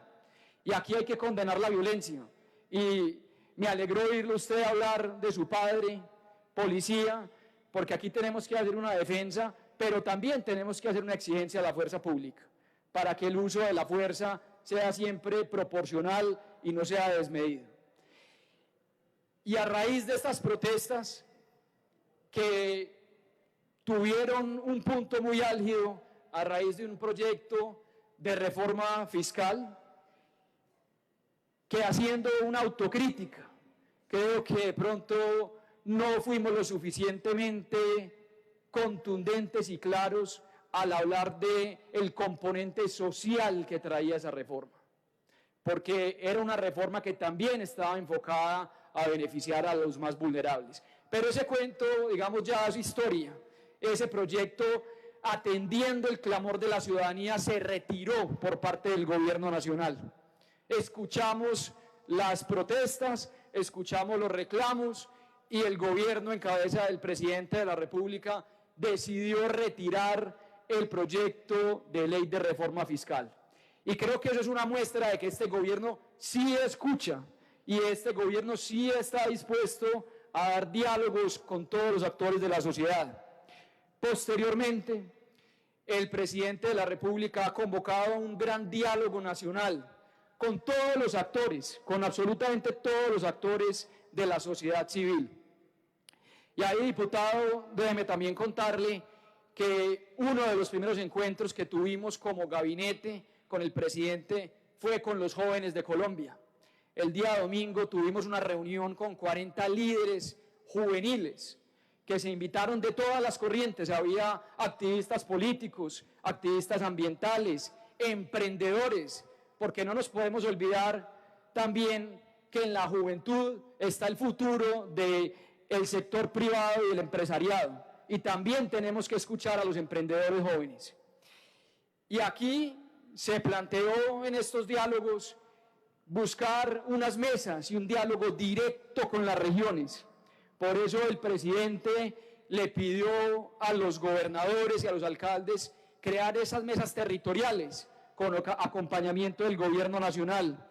Y aquí hay que condenar la violencia. Y me alegró oírlo usted hablar de su padre, policía, porque aquí tenemos que hacer una defensa, pero también tenemos que hacer una exigencia a la fuerza pública, para que el uso de la fuerza sea siempre proporcional y no sea desmedido. Y a raíz de estas protestas, que tuvieron un punto muy álgido a raíz de un proyecto de reforma fiscal, que haciendo una autocrítica, creo que de pronto no fuimos lo suficientemente contundentes y claros al hablar del componente social que traía esa reforma, porque era una reforma que también estaba enfocada a beneficiar a los más vulnerables. Pero ese cuento, digamos, ya es historia. Ese proyecto, atendiendo el clamor de la ciudadanía, se retiró por parte del gobierno nacional. Escuchamos las protestas, escuchamos los reclamos y el gobierno en cabeza del presidente de la República decidió retirar el proyecto de ley de reforma fiscal. Y creo que eso es una muestra de que este gobierno sí escucha y este gobierno sí está dispuesto a dar diálogos con todos los actores de la sociedad. Posteriormente, el presidente de la República ha convocado un gran diálogo nacional con todos los actores, con absolutamente todos los actores de la sociedad civil. Y ahí, diputado, déjeme también contarle que uno de los primeros encuentros que tuvimos como gabinete con el presidente fue con los jóvenes de Colombia. El día domingo tuvimos una reunión con 40 líderes juveniles que se invitaron de todas las corrientes. Había activistas políticos, activistas ambientales, emprendedores, porque no nos podemos olvidar también que en la juventud está el futuro del sector privado y del empresariado, y también tenemos que escuchar a los emprendedores jóvenes. Y aquí se planteó en estos diálogos buscar unas mesas y un diálogo directo con las regiones. Por eso el presidente le pidió a los gobernadores y a los alcaldes crear esas mesas territoriales con acompañamiento del gobierno nacional,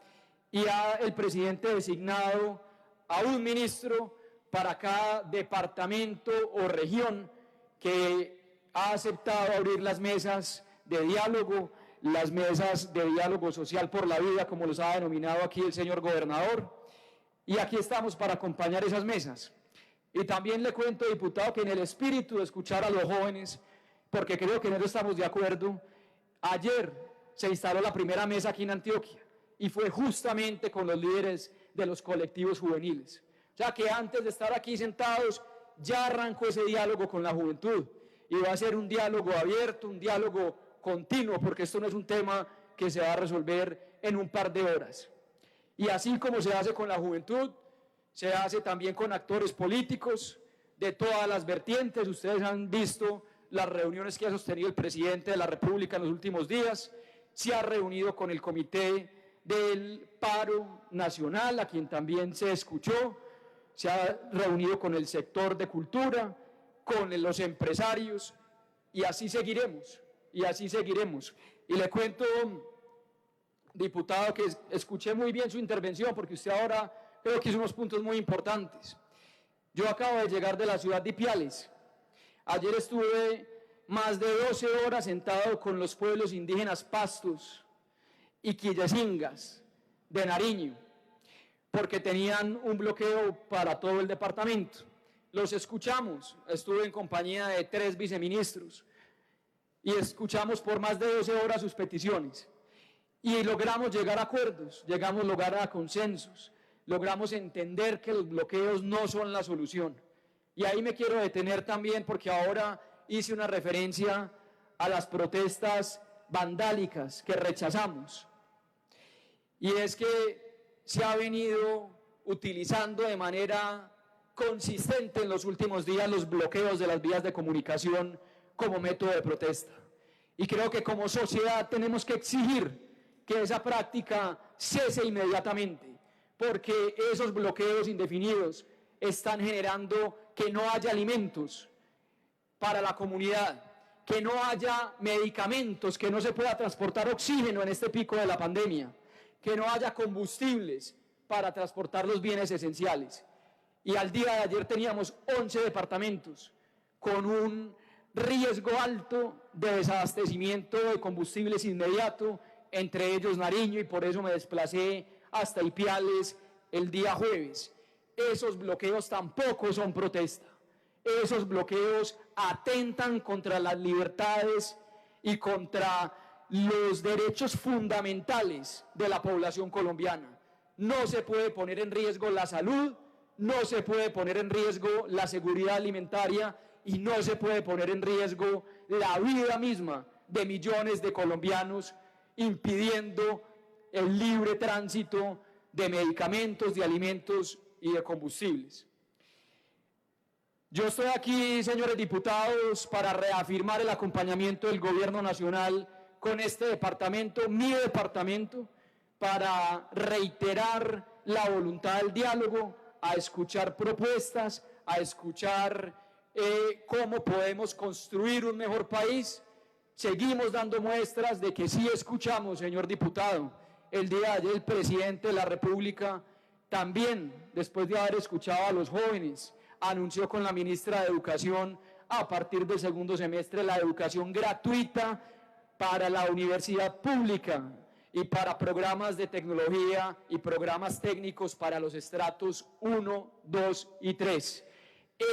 y el presidente designado a un ministro para cada departamento o región que ha aceptado abrir las mesas de diálogo, las mesas de diálogo social por la vida, como los ha denominado aquí el señor gobernador, y aquí estamos para acompañar esas mesas. Y también le cuento, diputado, que en el espíritu de escuchar a los jóvenes, porque creo que en eso estamos de acuerdo, ayer se instaló la primera mesa aquí en Antioquia, y fue justamente con los líderes de los colectivos juveniles. O sea que antes de estar aquí sentados, ya arrancó ese diálogo con la juventud, y va a ser un diálogo abierto, un diálogo continuo, porque esto no es un tema que se va a resolver en un par de horas. Y así como se hace con la juventud, se hace también con actores políticos de todas las vertientes. Ustedes han visto las reuniones que ha sostenido el presidente de la República en los últimos días. Se ha reunido con el Comité del Paro Nacional, a quien también se escuchó. Se ha reunido con el sector de cultura, con los empresarios, y así seguiremos, y así seguiremos. Y le cuento, diputado, que escuché muy bien su intervención, porque usted ahora creo que hizo unos puntos muy importantes. Yo acabo de llegar de la ciudad de Ipiales. Ayer estuve más de 12 horas sentado con los pueblos indígenas Pastos y Quillacingas de Nariño, porque tenían un bloqueo para todo el departamento. los escuchamos, estuve en compañía de 3 viceministros y escuchamos por más de 12 horas sus peticiones y logramos llegar a acuerdos, llegamos a lograr a consensos, logramos entender que los bloqueos no son la solución. Y ahí me quiero detener también porque ahora hice una referencia a las protestas vandálicas que rechazamos. Y es que se ha venido utilizando de manera consistente en los últimos días los bloqueos de las vías de comunicación como método de protesta. Y creo que como sociedad tenemos que exigir que esa práctica cese inmediatamente, porque esos bloqueos indefinidos están generando que no haya alimentos para la comunidad, que no haya medicamentos, que no se pueda transportar oxígeno en este pico de la pandemia, que no haya combustibles para transportar los bienes esenciales. Y al día de ayer teníamos 11 departamentos con un riesgo alto de desabastecimiento de combustibles inmediato, entre ellos Nariño, y por eso me desplacé hasta Ipiales el día jueves. Esos bloqueos tampoco son protesta. Esos bloqueos atentan contra las libertades y contra los derechos fundamentales de la población colombiana. No se puede poner en riesgo la salud, no se puede poner en riesgo la seguridad alimentaria y no se puede poner en riesgo la vida misma de millones de colombianos, impidiendo el libre tránsito de medicamentos, de alimentos y de combustibles. Yo estoy aquí, señores diputados, para reafirmar el acompañamiento del Gobierno Nacional con este departamento, mi departamento, para reiterar la voluntad del diálogo, a escuchar propuestas, a escuchar cómo podemos construir un mejor país. Seguimos dando muestras de que sí escuchamos, señor diputado. El día de ayer el presidente de la República también, después de haber escuchado a los jóvenes, anunció con la ministra de Educación a partir del segundo semestre la educación gratuita para la universidad pública y para programas de tecnología y programas técnicos para los estratos 1, 2 y 3.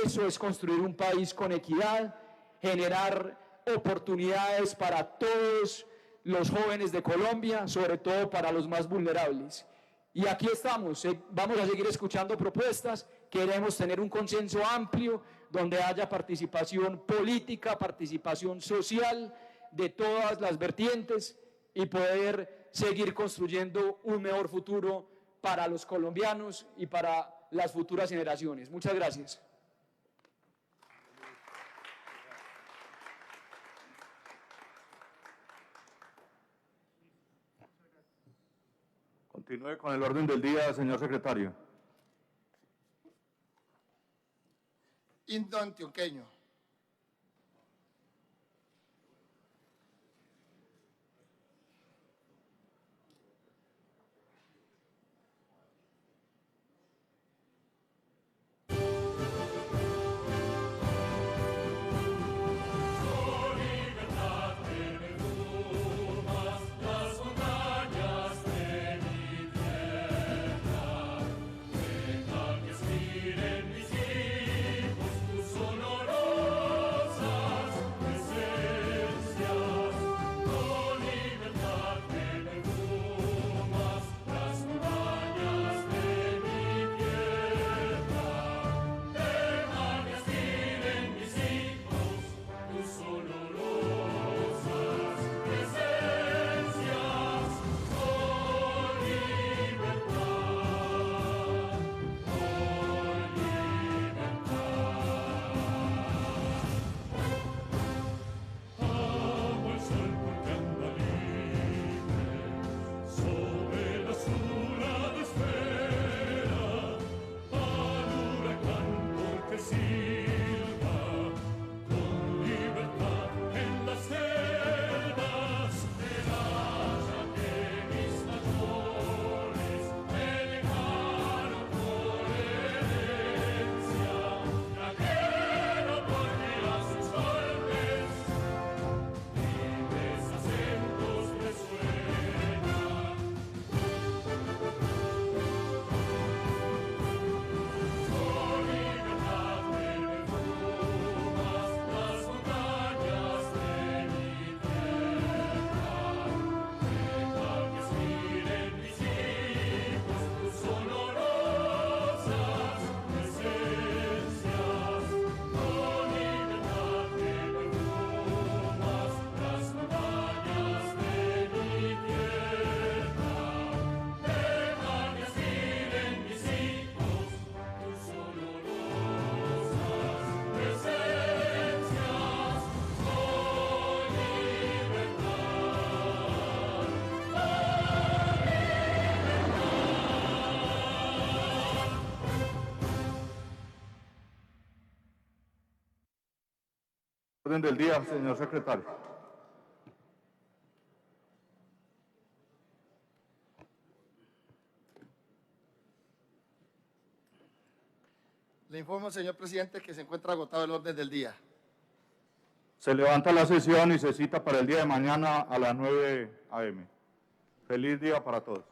Eso es construir un país con equidad, generar oportunidades para todos los jóvenes de Colombia, sobre todo para los más vulnerables. Y aquí estamos, vamos a seguir escuchando propuestas, queremos tener un consenso amplio donde haya participación política, participación social de todas las vertientes y poder seguir construyendo un mejor futuro para los colombianos y para las futuras generaciones. Muchas gracias. Continúe con el orden del día, señor secretario. Himno antioqueño. Miren mis hijos, tu sonoro Orden del día, señor secretario. Le informo, señor presidente, que se encuentra agotado el orden del día. Se levanta la sesión y se cita para el día de mañana a las 9 a.m. Feliz día para todos.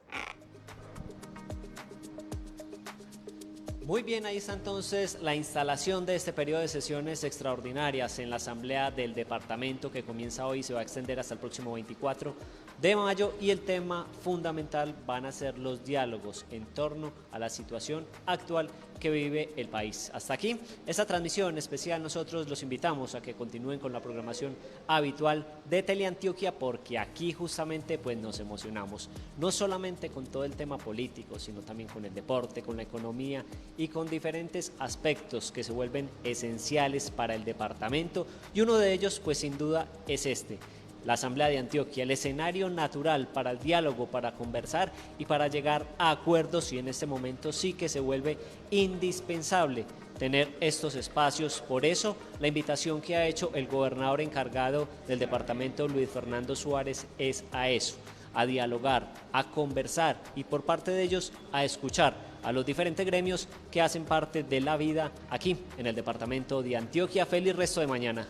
Muy bien, ahí está entonces la instalación de este periodo de sesiones extraordinarias en la Asamblea del Departamento que comienza hoy y se va a extender hasta el próximo 24 de mayo, y el tema fundamental van a ser los diálogos en torno a la situación actual que vive el país. Hasta aquí esta transmisión especial. Nosotros los invitamos a que continúen con la programación habitual de Teleantioquia, porque aquí justamente pues nos emocionamos, no solamente con todo el tema político, sino también con el deporte, con la economía y con diferentes aspectos que se vuelven esenciales para el departamento, y uno de ellos pues sin duda es este: la Asamblea de Antioquia, el escenario natural para el diálogo, para conversar y para llegar a acuerdos, y en este momento sí que se vuelve indispensable tener estos espacios. Por eso la invitación que ha hecho el gobernador encargado del departamento, Luis Fernando Suárez, es a eso, a dialogar, a conversar y por parte de ellos a escuchar a los diferentes gremios que hacen parte de la vida aquí en el departamento de Antioquia. Feliz resto de mañana.